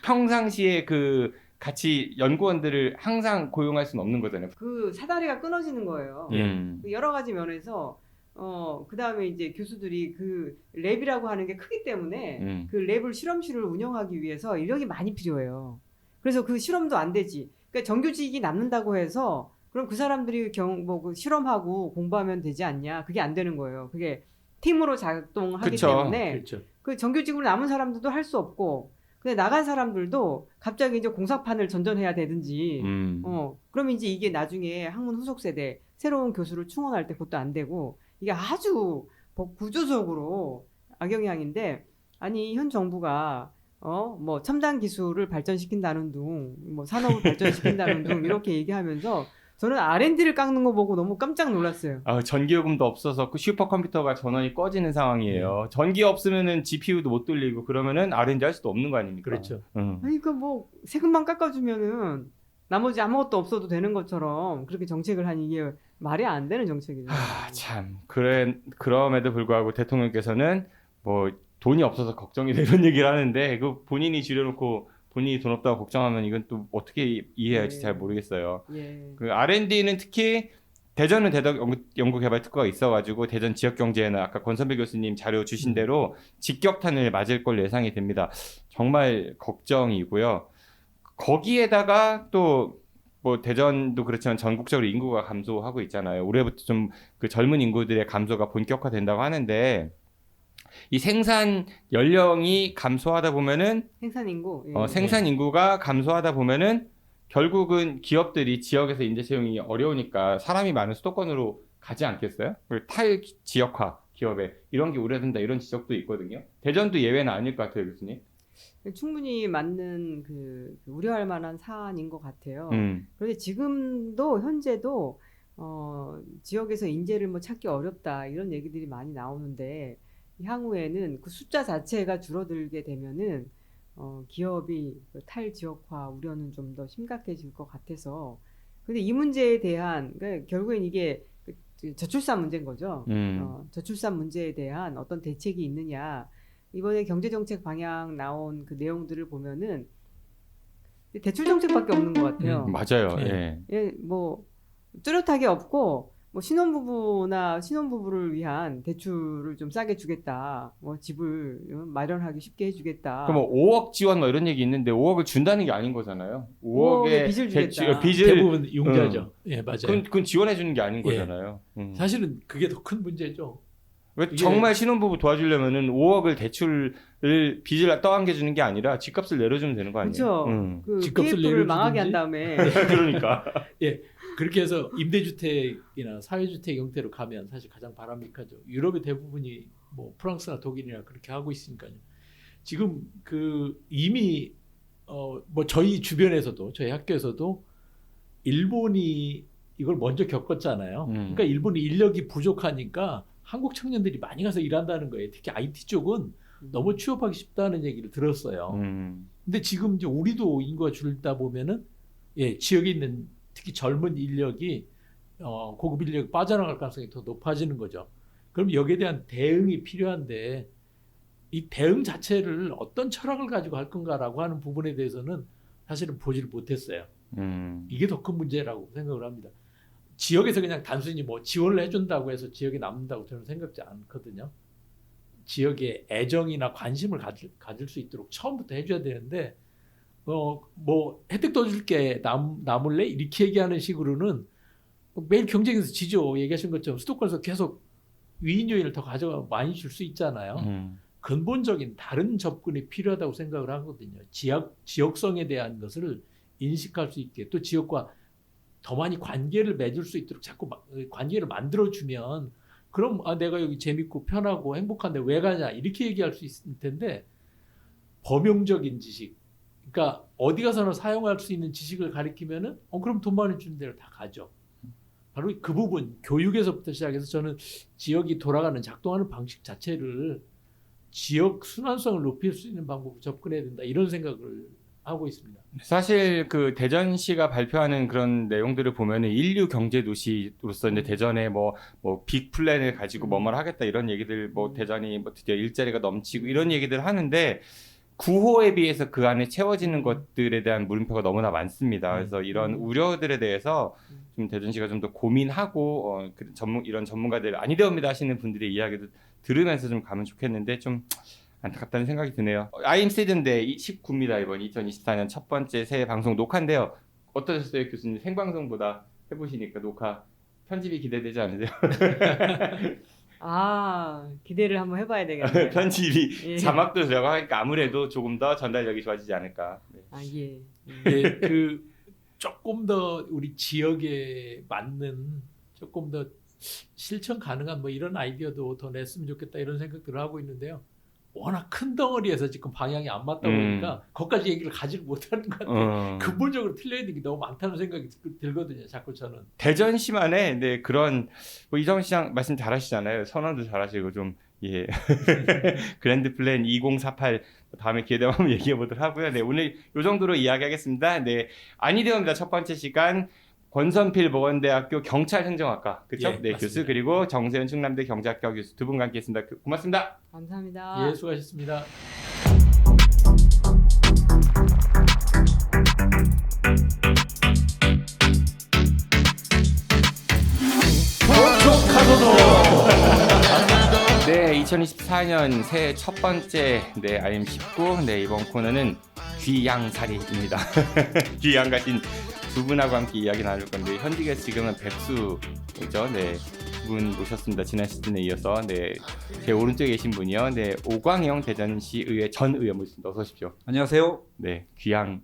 평상시에 그 같이 연구원들을 항상 고용할 수는 없는 거잖아요. 그 사다리가 끊어지는 거예요. 그 여러 가지 면에서 그 다음에 이제 교수들이 그 랩이라고 하는 게 크기 때문에 그 랩을 실험실을 운영하기 위해서 인력이 많이 필요해요. 그래서 그 실험도 안 되지. 그러니까 정규직이 남는다고 해서 그럼 그 사람들이 그 실험하고 공부하면 되지 않냐? 그게 안 되는 거예요. 그게 팀으로 작동하기 그쵸. 때문에 그렇죠. 그 정규직으로 남은 사람들도 할 수 없고 근데 나간 사람들도 갑자기 이제 공사판을 전전해야 되든지 그러면 이제 이게 나중에 학문 후속 세대 새로운 교수를 충원할 때 그것도 안 되고 이게 아주 구조적으로 악영향인데 아니 현 정부가 뭐 첨단 기술을 발전시킨다는 둥 뭐 산업을 발전시킨다는 둥 이렇게 얘기하면서 저는 R&D를 깎는 거 보고 너무 깜짝 놀랐어요. 전기요금도 없어서 그 슈퍼컴퓨터가 전원이 꺼지는 상황이에요. 전기 없으면은 GPU도 못 돌리고 그러면은 R&D 할 수도 없는 거 아닙니까? 그렇죠. 아니 그러니까 뭐 세금만 깎아주면은 나머지 아무것도 없어도 되는 것처럼 그렇게 정책을 하니 이게 말이 안 되는 정책이죠. 참 그럼에도 불구하고 대통령께서는 뭐 돈이 없어서 걱정이 되는 얘기를 하는데 그 본인이 줄여놓고 본인이 돈 없다고 걱정하면 이건 또 어떻게 이해해야 할지 잘 모르겠어요. 예. 그 R&D는 특히 대전은 대덕 연구개발특구가 있어가지고 대전 지역경제에는 아까 권선배 교수님 자료 주신 대로 직격탄을 맞을 걸 예상이 됩니다. 정말 걱정이고요. 거기에다가 또 뭐 대전도 그렇지만 전국적으로 인구가 감소하고 있잖아요. 올해부터 좀 그 젊은 인구들의 감소가 본격화된다고 하는데 이 생산 연령이 감소하다 보면은 생산 인구. 생산 인구가 감소하다 보면은 결국은 기업들이 지역에서 인재 채용이 어려우니까 사람이 많은 수도권으로 가지 않겠어요? 탈지역화 기업에 이런 게 우려된다 이런 지적도 있거든요. 대전도 예외는 아닐 것 같아요, 교수님. 충분히 맞는 그 우려할 만한 사안인 것 같아요. 그런데 지금도 현재도 지역에서 인재를 뭐 찾기 어렵다 이런 얘기들이 많이 나오는데 향후에는 그 숫자 자체가 줄어들게 되면은 기업이 그 탈지역화 우려는 좀 더 심각해질 것 같아서 근데 이 문제에 대한 그러니까 결국엔 이게 그 저출산 문제인 거죠. 저출산 문제에 대한 어떤 대책이 있느냐 이번에 경제정책 방향 나온 그 내용들을 보면은 대출 정책밖에 없는 것 같아요. 맞아요. 예. 예. 예, 뭐 뚜렷하게 없고 뭐 신혼부부를 위한 대출을 좀 싸게 주겠다. 뭐 집을 마련하기 쉽게 해주겠다. 그럼 뭐 5억 지원 뭐 이런 얘기 있는데 5억을 준다는 게 아닌 거잖아요. 5억의 빚을 주겠다. 대부분 융자죠. 예, 맞아요. 그건 지원해 주는 게 아닌 예. 거잖아요. 사실은 그게 더 큰 문제죠. 왜 이게- 정말 신혼부부 도와주려면은 5억을 대출을 빚을 떠안겨 주는 게 아니라 집값을 내려주면 되는 거 아니에요? 그렇죠. 그 집값을 PF를 망하게 한 내려주든지. 다음에 그러니까. 그렇게 해서 임대주택이나 사회주택 형태로 가면 사실 가장 바람직하죠. 유럽의 대부분이 뭐 프랑스나 독일이나 그렇게 하고 있으니까요. 지금 그 이미 뭐 저희 주변에서도 저희 학교에서도 일본이 이걸 먼저 겪었잖아요. 그러니까 일본이 인력이 부족하니까 한국 청년들이 많이 가서 일한다는 거예요. 특히 IT 쪽은 너무 취업하기 쉽다는 얘기를 들었어요. 근데 지금 이제 우리도 인구가 줄다 보면은 지역에 있는 특히 젊은 인력이 고급 인력이 빠져나갈 가능성이 더 높아지는 거죠. 그럼 여기에 대한 대응이 필요한데 이 대응 자체를 어떤 철학을 가지고 할 건가라고 하는 부분에 대해서는 사실은 보지를 못했어요. 이게 더 큰 문제라고 생각을 합니다. 지역에서 그냥 단순히 뭐 지원을 해준다고 해서 지역에 남는다고 저는 생각지 않거든요. 지역에 애정이나 관심을 가질 수 있도록 처음부터 해줘야 되는데 뭐 혜택 더 줄게 남을래 이렇게 얘기하는 식으로는 매일 경쟁에서 지죠. 얘기하신 것처럼 수도권에서 계속 위인 요인을 더 가져가 많이 줄 수 있잖아요. 근본적인 다른 접근이 필요하다고 생각을 하거든요. 지역성에 대한 것을 인식할 수 있게 또 지역과 더 많이 관계를 맺을 수 있도록 자꾸 관계를 만들어주면 그럼 내가 여기 재밌고 편하고 행복한데 왜 가냐 이렇게 얘기할 수 있을 텐데 범용적인 지식 그러니까 어디 가서나 사용할 수 있는 지식을 가리키면은 그럼 돈 많이 주는 데로 다 가죠. 바로 그 부분 교육에서부터 시작해서 저는 지역이 돌아가는 작동하는 방식 자체를 지역 순환성을 높일 수 있는 방법으로 접근해야 된다 이런 생각을 하고 있습니다. 사실 그 대전시가 발표하는 그런 내용들을 보면은 인류 경제 도시로서 이제 대전에 뭐 빅 플랜을 가지고 뭐뭘 하겠다 이런 얘기들 뭐 대전이 뭐 드디어 일자리가 넘치고 이런 얘기들 하는데 구호에 비해서 그 안에 채워지는 것들에 대한 물음표가 너무나 많습니다. 그래서 이런 우려들에 대해서 좀 대전시가 좀 더 고민하고 이런 전문가들 아니되옵니다 하시는 분들의 이야기도 들으면서 좀 가면 좋겠는데 좀 안타깝다는 생각이 드네요. 아임 시즌데 19입니다. 이번 2024년 첫 번째 새해 방송 녹화인데요. 어떠셨어요, 교수님? 생방송보다 해보시니까 녹화 편집이 기대되지 않으세요? 기대를 한번 해봐야 되겠네요. 편집이 예. 자막도 들어가니까 아무래도 조금 더 전달력이 좋아지지 않을까. 네. 예. 그 조금 더 우리 지역에 맞는 조금 더 실천 가능한 뭐 이런 아이디어도 더 냈으면 좋겠다 이런 생각들을 하고 있는데요. 워낙 큰 덩어리에서 지금 방향이 안 맞다 보니까 거기까지 얘기를 가지를 못하는 것 같아요. 근본적으로 틀려 있는 게 너무 많다는 생각이 들거든요. 자꾸 저는. 대전시만의 네, 그런 뭐 이정훈 시장 말씀 잘하시잖아요. 선언도 잘하시고 좀 예. 그랜드 플랜 2048 다음에 기회 되면 한번 얘기해 보도록 하고요. 네, 오늘 이 정도로 이야기하겠습니다. 네, 아니되옵니다. 첫 번째 시간 권선필 보건대학교 경찰행정학과 그렇죠? 예, 네, 맞습니다. 교수 그리고 정세현 충남대 경제학과 교수 두 분과 함께했습니다. 고맙습니다. 감사합니다. 예, 수고하셨습니다. 네, 2024년 새해 첫 번째 네, IM19 네, 이번 코너는 귀양살이입니다. 귀양 가신 두 분하고 함께 이야기 나눌 건데 현직에서 지금은 백수죠. 네, 두 분 모셨습니다. 지난 시즌에 이어서 네, 제 오른쪽에 계신 분이요. 네, 오광영 대전시 의회 전 의원 모셨습니다. 어서 오십시오. 안녕하세요. 네, 귀양.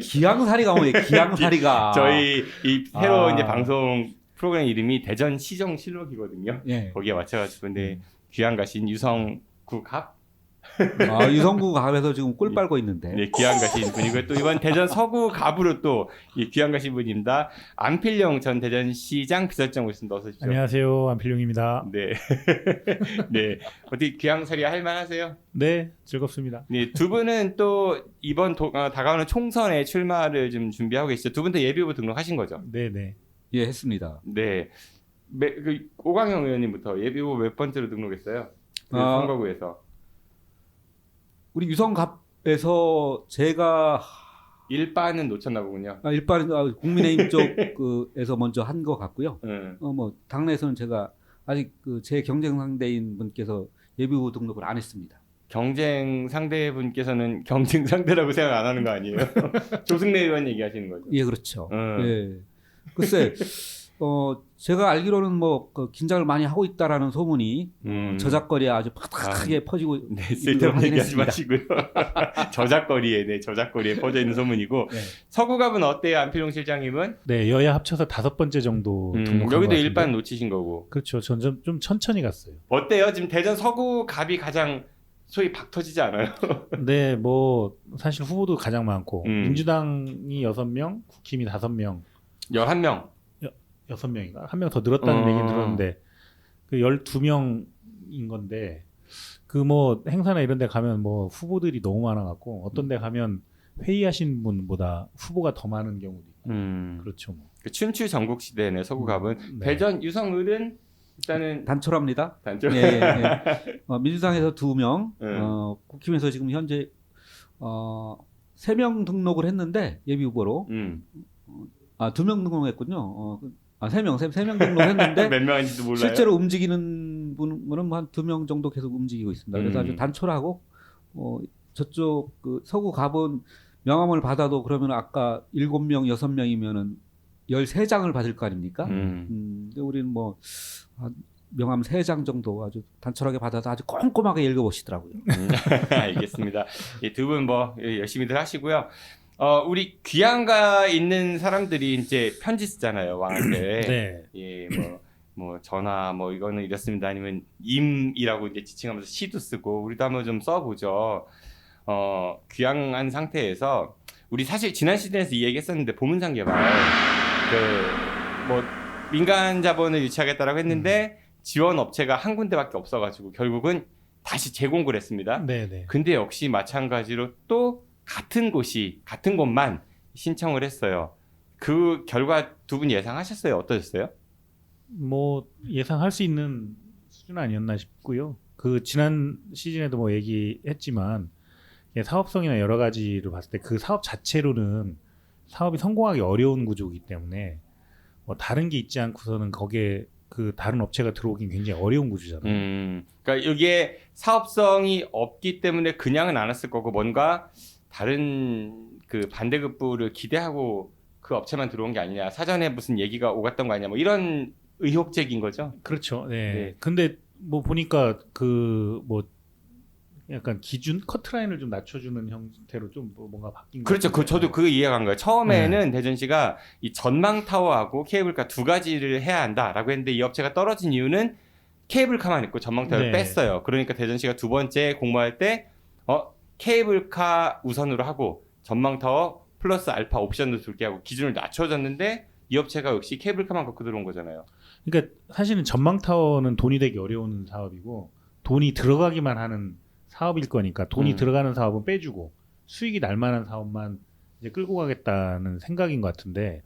기양사리가 뭐예요? 기양사리가. 저희 이 새로운 아. 이제 방송 프로그램 이름이 대전 시정실록이거든요. 예. 거기에 맞춰가지고 근데 귀양 가신 유성국 합 유성구 갑에서 지금 꿀 빨고 있는데. 네, 귀한 가신 분이고 또 이번 대전 서구 갑으로 또 이 귀한 가신 분입니다. 안필용 전 대전시장 비서실장 오셨습니다. 어서 오십시오. 안녕하세요. 안필용입니다. 네. 네. 어떻게 귀향살이 할 만하세요? 네, 즐겁습니다. 네, 두 분은 또 이번 다가오는 총선에 출마를 좀 준비하고 계시죠. 두 분 다 예비후보 등록하신 거죠? 네, 네. 예, 했습니다. 네. 오광영 의원님부터 예비후보 몇 번째로 등록했어요? 그 선거구에서. 우리 유성갑에서 제가 일반은 놓쳤나 보군요. 일반 국민의힘 쪽에서 먼저 한 것 같고요. 응. 뭐 당내에서는 제가 아직 제 경쟁 상대인 분께서 예비후보 등록을 안 했습니다. 경쟁 상대분께서는 경쟁 상대라고 생각 안 하는 거 아니에요? 조승래 의원 얘기하시는 거죠? 예, 그렇죠. 예. 글쎄, 제가 알기로는 긴장을 많이 하고 있다라는 소문이 저작거리에 아주 크게 퍼지고 네, 쓸데없는 얘기하지 마시고요. 저작거리에 퍼져 있는 소문이고. 네. 서구갑은 어때요, 안필용 실장님은? 네, 여야 합쳐서 5번째 정도 등록한 것 여기도 같은데. 일반 놓치신 거고. 그렇죠. 전 좀 천천히 갔어요. 어때요? 지금 대전 서구갑이 가장 소위 박 터지지 않아요? 네, 뭐 사실 후보도 가장 많고 민주당이 6명, 국힘이 5명, 11명. 6명인가? 한 명 더 늘었다는 얘기는 들었는데 그 12명인 건데 그 뭐 행사나 이런 데 가면 뭐 후보들이 너무 많아 갖고 어떤 데 가면 회의하신 분보다 후보가 더 많은 경우도 있고. 그렇죠, 뭐. 그 춘추 전국 시대네 서구갑은. 네. 대전 유성을은 일단은 단촐합니다. 단점. 예, 예. 민주당에서 2명, 국힘에서 지금 현재 3명 등록을 했는데 예비 후보로 2명 등록했군요. 3명 등록했는데 몇 명인지도 몰라요. 실제로 움직이는 분은 한 2명 정도 계속 움직이고 있습니다. 그래서 아주 단촐하고 저쪽 서구 갑은 명함을 받아도 그러면 아까 7명, 6명이면은 13장을 받을 거 아닙니까? 근데 우리는 명함 3장 정도 아주 단촐하게 받아서 아주 꼼꼼하게 읽어보시더라고요. 알겠습니다. 두 분 열심히들 하시고요. 우리 귀향가 있는 사람들이 이제 편지 쓰잖아요, 왕한테. 네. 예, 전화 이거는 이렇습니다. 아니면 임이라고 이제 지칭하면서 시도 쓰고 우리도 한번 좀 써보죠. 귀향한 상태에서 우리 사실 지난 시즌에서 이 얘기했었는데 보문상 개발 민간 자본을 유치하겠다라고 했는데 지원 업체가 한 군데밖에 없어가지고 결국은 다시 재공고를 했습니다. 네. 근데 역시 마찬가지로 또 같은 곳만 신청을 했어요. 그 결과 두 분 예상하셨어요? 어떠셨어요? 뭐 예상할 수 있는 수준 아니었나 싶고요. 그 지난 시즌에도 뭐 얘기했지만 사업성이나 여러 가지로 봤을 때 그 사업 자체로는 사업이 성공하기 어려운 구조이기 때문에 다른 게 있지 않고서는 거기에 그 다른 업체가 들어오긴 굉장히 어려운 구조잖아요. 그러니까 이게 사업성이 없기 때문에 그냥은 안 왔을 거고 뭔가 다른 그 반대급부를 기대하고 그 업체만 들어온 게 아니냐, 사전에 무슨 얘기가 오갔던 거 아니냐, 이런 의혹적인 거죠. 그렇죠. 네. 네. 근데 보니까 약간 기준 커트라인을 좀 낮춰주는 형태로 좀 뭔가 바뀐 거. 그렇죠. 저도 그 이해가 간 거예요. 처음에는 대전시가 이 전망타워하고 케이블카 두 가지를 해야 한다라고 했는데 이 업체가 떨어진 이유는 케이블카만 있고 전망타워를 뺐어요. 그러니까 대전시가 두 번째 공모할 때 케이블카 우선으로 하고 전망타워 플러스 알파 옵션도 둘게 하고 기준을 낮춰줬는데 이 업체가 역시 케이블카만 갖고 들어온 거잖아요. 그러니까 사실은 전망타워는 돈이 되기 어려운 사업이고 돈이 들어가기만 하는 사업일 거니까 돈이 들어가는 사업은 빼주고 수익이 날 만한 사업만 이제 끌고 가겠다는 생각인 것 같은데,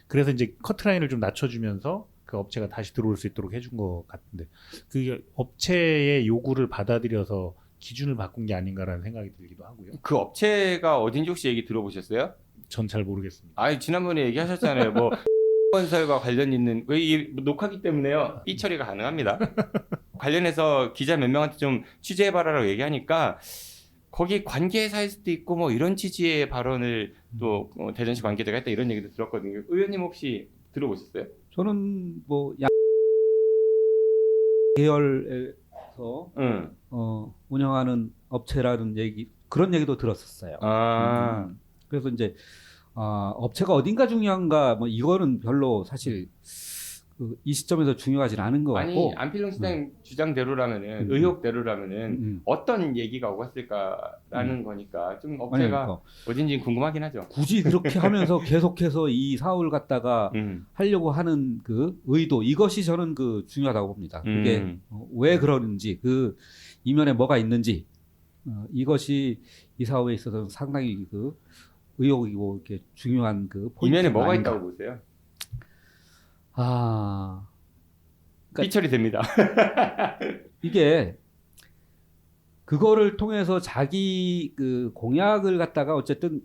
그래서 이제 커트라인을 좀 낮춰주면서 그 업체가 다시 들어올 수 있도록 해준 것 같은데, 그 업체의 요구를 받아들여서 기준을 바꾼 게 아닌가라는 생각이 들기도 하고요. 그 업체가 어딘지 혹시 얘기 들어보셨어요? 전 잘 모르겠습니다. 지난번에 얘기하셨잖아요. 건설과 관련 있는 이 녹화기 때문에요. 삐 처리가 가능합니다. 관련해서 기자 몇 명한테 좀 취재해봐라라고 얘기하니까 거기 관계사일 수도 있고 이런 취지의 발언을 또 대전시 관계자가 했다 이런 얘기도 들었거든요. 의원님 혹시 들어보셨어요? 저는 계열에서 운영하는 업체라는 그런 얘기도 들었었어요. 그래서 이제 업체가 어딘가 중요한가 이거는 별로 사실 이 시점에서 중요하지는 않은 것 아니 같고. 안필동 시장 주장대로라면은 의혹대로라면은 어떤 얘기가 오갔을까라는 거니까 좀 아니, 업체가 그러니까 어딘지 궁금하긴 하죠. 굳이 그렇게 하면서 계속해서 이 사업을 갖다가 하려고 하는 그 의도, 이것이 저는 그 중요하다고 봅니다. 그게 왜 그러는지, 그 이면에 뭐가 있는지, 이것이 이 사업에 있어서 상당히 그 의혹이고 이렇게 중요한 그 포인트가 이면에 뭐가 아닌가. 있다고 보세요? 그러니까 삐처리 됩니다. 이게 그거를 통해서 자기 그 공약을 갖다가 어쨌든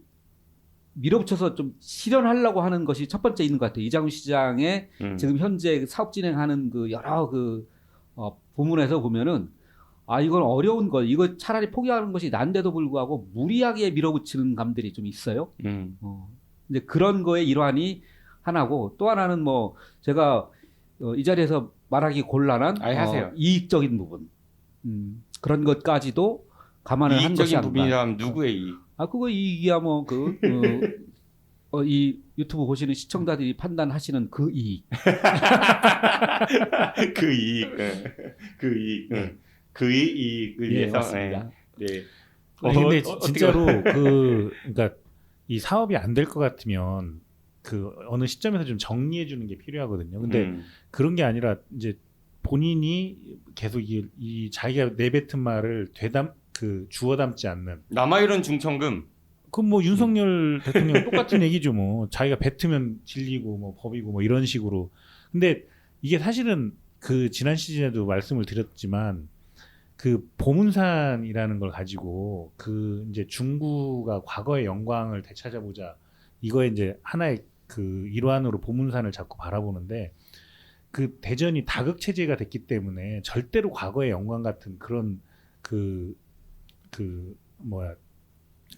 밀어붙여서 좀 실현하려고 하는 것이 첫 번째 있는 것 같아요. 이장훈 시장의 지금 현재 사업 진행하는 그 여러 그 부문에서 보면은 이건 어려운 거, 이거 차라리 포기하는 것이 난데도 불구하고 무리하게 밀어붙이는 감들이 좀 있어요. 이제 그런 거의 일환이 하나고, 또 하나는 뭐 제가 이 자리에서 말하기 곤란한 하세요. 이익적인 부분, 그런 것까지도 감안을 한 것이 이익적인 아닌가. 부분이라면 누구의 이익? 그거 이익이야 뭐 이 유튜브 보시는 시청자들이 판단하시는 그 이익. 그 이익, 그 이익, 그 이익을 위해서. 맞습니다. 네. 아니, 근데 어떻게 진짜로 그러니까 이 사업이 안 될 것 같으면 그 어느 시점에서 좀 정리해 주는 게 필요하거든요. 근데 그런 게 아니라 이제 본인이 계속 이 자기가 내뱉은 말을 주워 담지 않는. 남아이런 중천금. 그럼 뭐 윤석열 대통령 똑같은 얘기죠. 뭐 자기가 뱉으면 진리고 뭐 법이고 뭐 이런 식으로. 근데 이게 사실은 그 지난 시즌에도 말씀을 드렸지만 그 보문산이라는 걸 가지고 그 이제 중구가 과거의 영광을 되찾아보자, 이거에 이제 하나의 그 일환으로 보문산을 자꾸 바라보는데, 그 대전이 다극 체제가 됐기 때문에 절대로 과거의 영광 같은 그런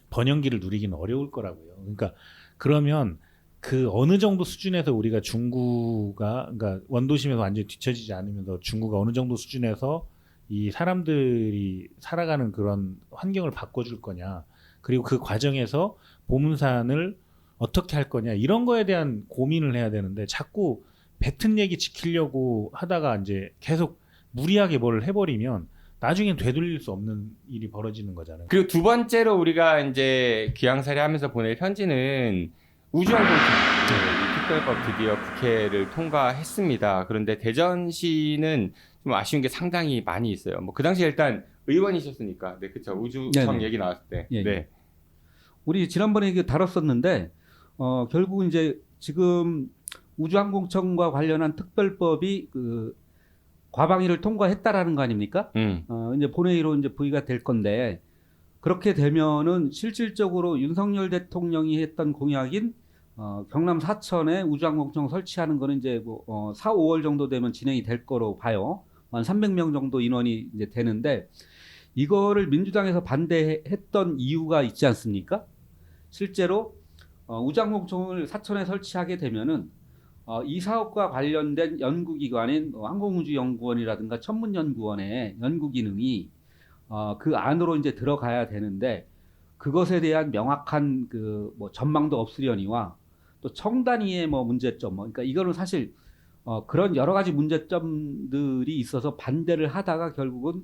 번영기를 누리기는 어려울 거라고요. 그러니까 그러면 그 어느 정도 수준에서 우리가 중구가, 그러니까 원도심에서 완전히 뒤처지지 않으면서 중구가 어느 정도 수준에서 이 사람들이 살아가는 그런 환경을 바꿔줄 거냐, 그리고 그 과정에서 보문산을 어떻게 할 거냐, 이런 거에 대한 고민을 해야 되는데, 자꾸 뱉은 얘기 지키려고 하다가 이제 계속 무리하게 뭘 해버리면 나중엔 되돌릴 수 없는 일이 벌어지는 거잖아요. 그리고 두 번째로 우리가 이제 귀향살이 하면서 보낼 편지는 우주항공청 특별법 드디어 국회를 통과했습니다. 그런데 대전시는 좀 아쉬운 게 상당히 많이 있어요. 뭐 그 당시에 일단 의원이셨으니까, 네, 그렇죠. 우주청 네네. 얘기 나왔을 때, 예, 네, 우리 지난번에 이게 다뤘었는데 결국 이제 지금 우주항공청과 관련한 특별법이 그 과방위를 통과했다라는 거 아닙니까? 이제 본회의로 이제 부의가 될 건데, 그렇게 되면은 실질적으로 윤석열 대통령이 했던 공약인 경남 사천에 우주항공청 설치하는 거는 이제 뭐 4, 5월 정도 되면 진행이 될 거로 봐요. 한 300명 정도 인원이 이제 되는데, 이거를 민주당에서 반대했던 이유가 있지 않습니까? 실제로 우주항공청을 사천에 설치하게 되면은 이 사업과 관련된 연구기관인 항공우주연구원이라든가 천문연구원의 연구 기능이 그 안으로 이제 들어가야 되는데, 그것에 대한 명확한 그 뭐 전망도 없으려니와 또 청단위의 뭐 문제점, 그러니까 이거는 사실 그런 여러 가지 문제점들이 있어서 반대를 하다가 결국은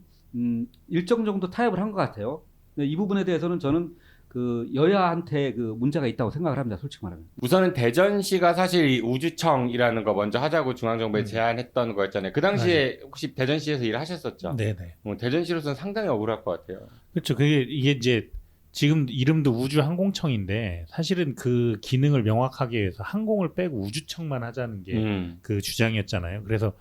일정 정도 타협을 한 것 같아요. 근데 이 부분에 대해서는 저는 그 여야한테 그 문제가 있다고 생각을 합니다. 솔직히 말하면. 우선은 대전시가 사실 이 우주청이라는 거 먼저 하자고 중앙정부에 제안했던 거였잖아요. 그 당시에 혹시 대전시에서 일을 하셨었죠? 네네. 대전시로서는 상당히 억울할 것 같아요. 그렇죠. 이게 이제 지금 이름도 우주항공청인데 사실은 그 기능을 명확하게 해서 항공을 빼고 우주청만 하자는 게 그 주장이었잖아요. 그래서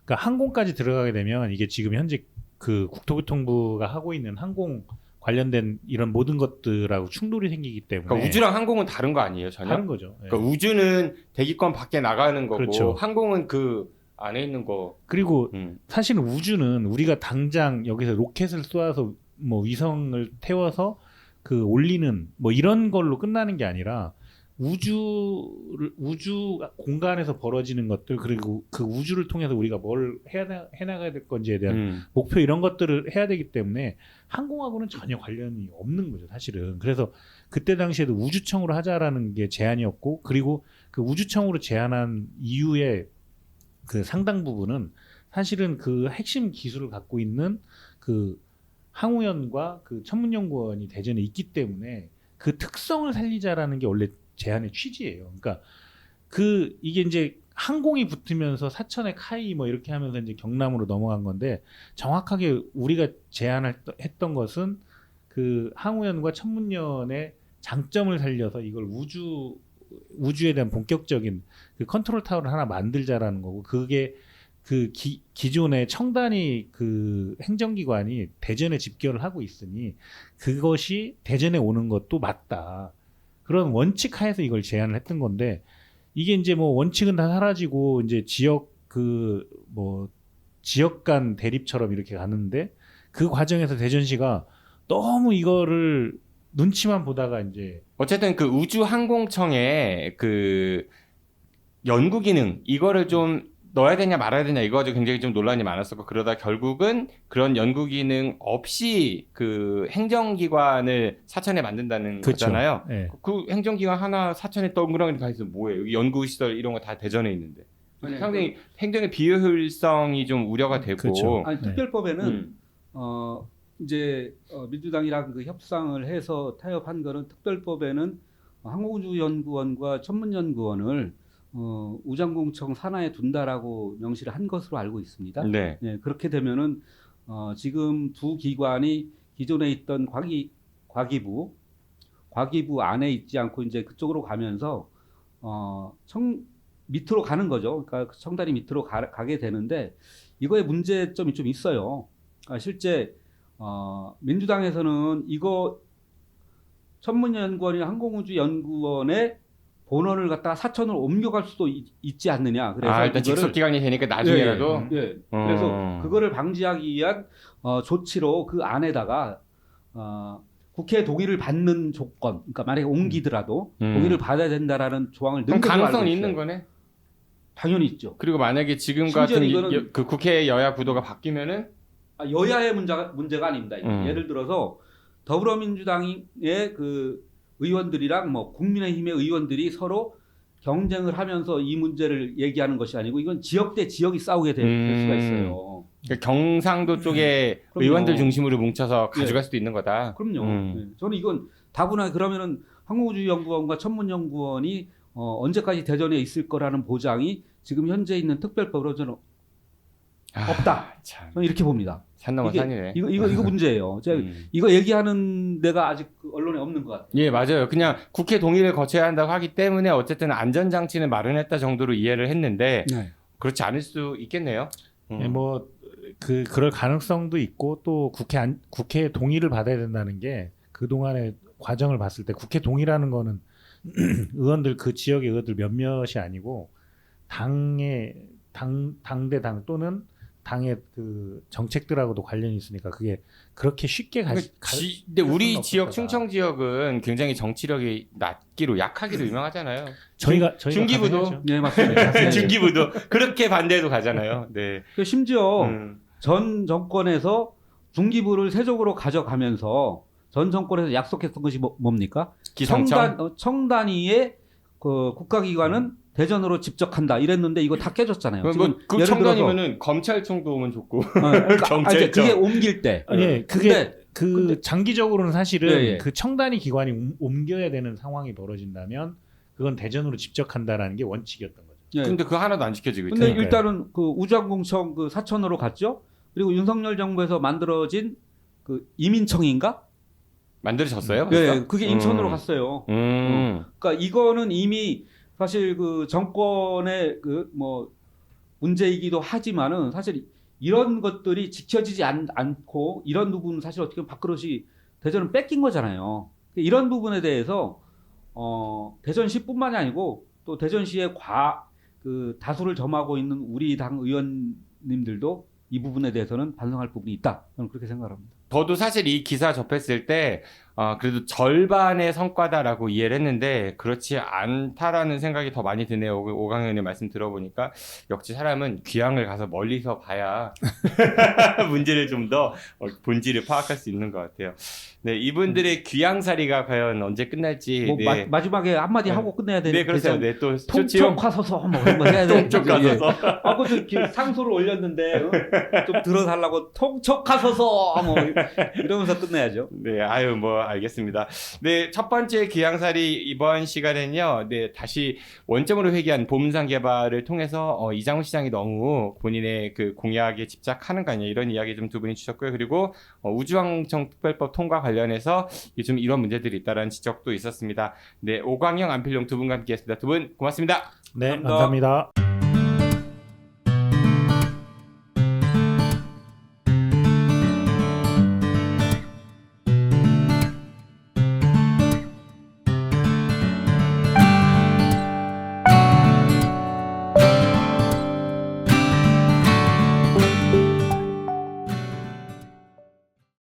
그러니까 항공까지 들어가게 되면 이게 지금 현재 그 국토교통부가 하고 있는 항공 관련된 이런 모든 것들하고 충돌이 생기기 때문에. 그러니까 우주랑 항공은 다른 거 아니에요, 전혀? 다른 거죠. 예. 그러니까 우주는 대기권 밖에 나가는 거고, 그렇죠. 항공은 그 안에 있는 거. 그리고 사실은 우주는 우리가 당장 여기서 로켓을 쏘아서 뭐 위성을 태워서 그 올리는 뭐 이런 걸로 끝나는 게 아니라 우주 공간에서 벌어지는 것들, 그리고 그 우주를 통해서 우리가 뭘 해나가야 될 건지에 대한 목표, 이런 것들을 해야 되기 때문에 항공하고는 전혀 관련이 없는 거죠, 사실은. 그래서 그때 당시에도 우주청으로 하자라는 게 제안이었고, 그리고 그 우주청으로 제안한 이유에 그 상당 부분은 사실은 그 핵심 기술을 갖고 있는 그 항우연과 그 천문연구원이 대전에 있기 때문에 그 특성을 살리자라는 게 원래 제안의 취지예요. 그러니까 그 이게 이제 항공이 붙으면서 사천의 카이 뭐 이렇게 하면서 이제 경남으로 넘어간 건데 정확하게 우리가 제안했던 것은 그 항우연과 천문연의 장점을 살려서 이걸 우주에 대한 본격적인 그 컨트롤 타워를 하나 만들자라는 거고 그게 그 기존의 청단위 그 행정기관이 대전에 집결을 하고 있으니 그것이 대전에 오는 것도 맞다. 그런 원칙 하에서 이걸 제안을 했던 건데 이게 이제 뭐 원칙은 다 사라지고 이제 지역 간 대립처럼 이렇게 가는데 그 과정에서 대전시가 너무 이거를 눈치만 보다가 이제 어쨌든 그 우주항공청의 그 연구 기능 이거를 좀 넣어야 되냐 말아야 되냐 이거 가지고 굉장히 좀 논란이 많았었고 그러다 결국은 그런 연구 기능 없이 그 행정기관을 사천에 만든다는 그렇죠. 거잖아요. 네. 그 행정기관 하나 사천에 동그라미 가 있으면 뭐예요? 여기 연구시설 이런 거 다 대전에 있는데. 상당히 행정의 비효율성이 좀 우려가 되고. 그렇죠. 아니, 특별법에는 음. 이제 민주당이랑 그 협상을 해서 타협한 거는 특별법에는 항공우주연구원과 천문연구원을 우주항공청 산하에 둔다라고 명시를 한 것으로 알고 있습니다. 네. 네, 그렇게 되면은 지금 두 기관이 기존에 있던 과기부 안에 있지 않고 이제 그쪽으로 가면서 밑으로 가는 거죠. 그러니까 청단이 밑으로 가게 되는데 이거에 문제점이 좀 있어요. 실제 민주당에서는 이거 천문연구원이나 항공우주연구원의 본원을 갖다가 사천으로 옮겨갈 수도 있지 않느냐. 그래서 일단 직속 기간이 되니까 나중에라도. 예. 그래서 그거를 방지하기 위한 조치로 그 안에다가 국회 동의를 받는 조건, 그러니까 만약에 옮기더라도 동의를 받아야 된다라는 조항을 넣은 그럼 걸로 알고 가능성이 있어요. 있는 거네. 당연히 있죠. 그리고 만약에 지금 심지어 같은 이거는- 그 국회 여야 구도가 바뀌면은 여야의 문제가 아닙니다. 예를 들어서 더불어민주당의 그 의원들이랑 뭐 국민의힘의 의원들이 서로 경쟁을 하면서 이 문제를 얘기하는 것이 아니고 이건 지역 대 지역이 싸우게 될 수가 있어요. 그러니까 경상도 쪽에 그럼요. 의원들 중심으로 뭉쳐서 가져갈 수도 있는 거다. 그럼요. 네. 저는 이건 다분하게 그러면은 항공우주연구원과 천문연구원이 언제까지 대전에 있을 거라는 보장이 지금 현재 있는 특별법으로 저는 없다. 참. 저는 이렇게 봅니다. 산 넘어 이게- 산이네. 이거 문제예요. 제가 이거 얘기하는 데가 아직 그 언론에 없는 것 같아요. 예, 맞아요. 그냥 국회 동의를 거쳐야 한다고 하기 때문에 어쨌든 안전장치는 마련했다 정도로 이해를 했는데 네. 그렇지 않을 수 있겠네요. 예, 뭐 그럴 가능성도 있고 또 국회 동의를 받아야 된다는 게 그동안의 과정을 봤을 때 국회 동의라는 거는 의원들 그 지역의 의원들 몇몇이 아니고 당의 당대당 또는 당의 그 정책들하고도 관련이 있으니까 그게 그렇게 쉽게 근데 우리 지역 충청 지역은 굉장히 정치력이 약하기로 유명하잖아요. 저희가 중기부도 가능하죠. 네, 맞습니다. 네. 중기부도 그렇게 반대해도 가잖아요. 네. 심지어 전 정권에서 중기부를 세적으로 가져가면서 전 정권에서 약속했던 것이 뭡니까? 기상청 청단위의 그 국가기관은 대전으로 집적한다 이랬는데 이거 다 깨졌잖아요. 지금 그 예를 청단이면은 검찰청도 오면 좋고 그러니까 경찰청. 그게 옮길 때. 아니 그게 근데- 장기적으로는 사실은 예, 예. 그 청단위 기관이 옮겨야 되는 상황이 벌어진다면 그건 대전으로 집적한다라는 게 원칙이었던 거죠. 예. 근데 그 하나도 안 지켜지고 근데 있잖아요. 일단은 그 우주항공청 그 사천으로 갔죠. 그리고 윤석열 정부에서 만들어진 그 이민청인가? 만들어졌어요? 예, 벌써? 그게 인천으로 갔어요. 그러니까 이거는 이미 사실 그 정권의 그 뭐 문제이기도 하지만은 사실 이런 것들이 지켜지지 않고 이런 부분은 사실 어떻게 보면 밥그릇이 대전은 뺏긴 거잖아요. 이런 부분에 대해서 대전시뿐만이 아니고 또 대전시의 그 다수를 점하고 있는 우리 당 의원님들도 이 부분에 대해서는 반성할 부분이 있다. 저는 그렇게 생각합니다. 저도 사실 이 기사 접했을 때 그래도 절반의 성과다라고 이해를 했는데 그렇지 않다라는 생각이 더 많이 드네요. 오강현 의원의 말씀 들어보니까 역시 사람은 귀향을 가서 멀리서 봐야 문제를 좀 더 본질을 파악할 수 있는 것 같아요. 네, 이분들의 귀향살이가 과연 언제 끝날지. 뭐 네. 마지막에 한마디 하고 끝내야 되는. 네, 그렇죠. 네, 또 통촉 하소서 뭐 이런 거 해야 돼. 통촉 하소서. 그 상소를 올렸는데 좀 들어달라고 통촉 하소서 뭐 이러면서 끝내야죠. 네, 아유 뭐 알겠습니다. 네, 첫 번째 귀향살이 이번 시간에는요. 네, 다시 원점으로 회귀한 보문상 개발을 통해서 이장훈 시장이 너무 본인의 그 공약에 집착하는 거 아니냐 이런 이야기 좀 두 분이 주셨고요. 그리고 우주항청 특별법 통과 관련해서 좀 이런 문제들이 있다라는 지적도 있었습니다. 네, 오광영, 안필용 두 분과 함께했습니다. 두 분 고맙습니다. 네, 감사합니다. 감사합니다.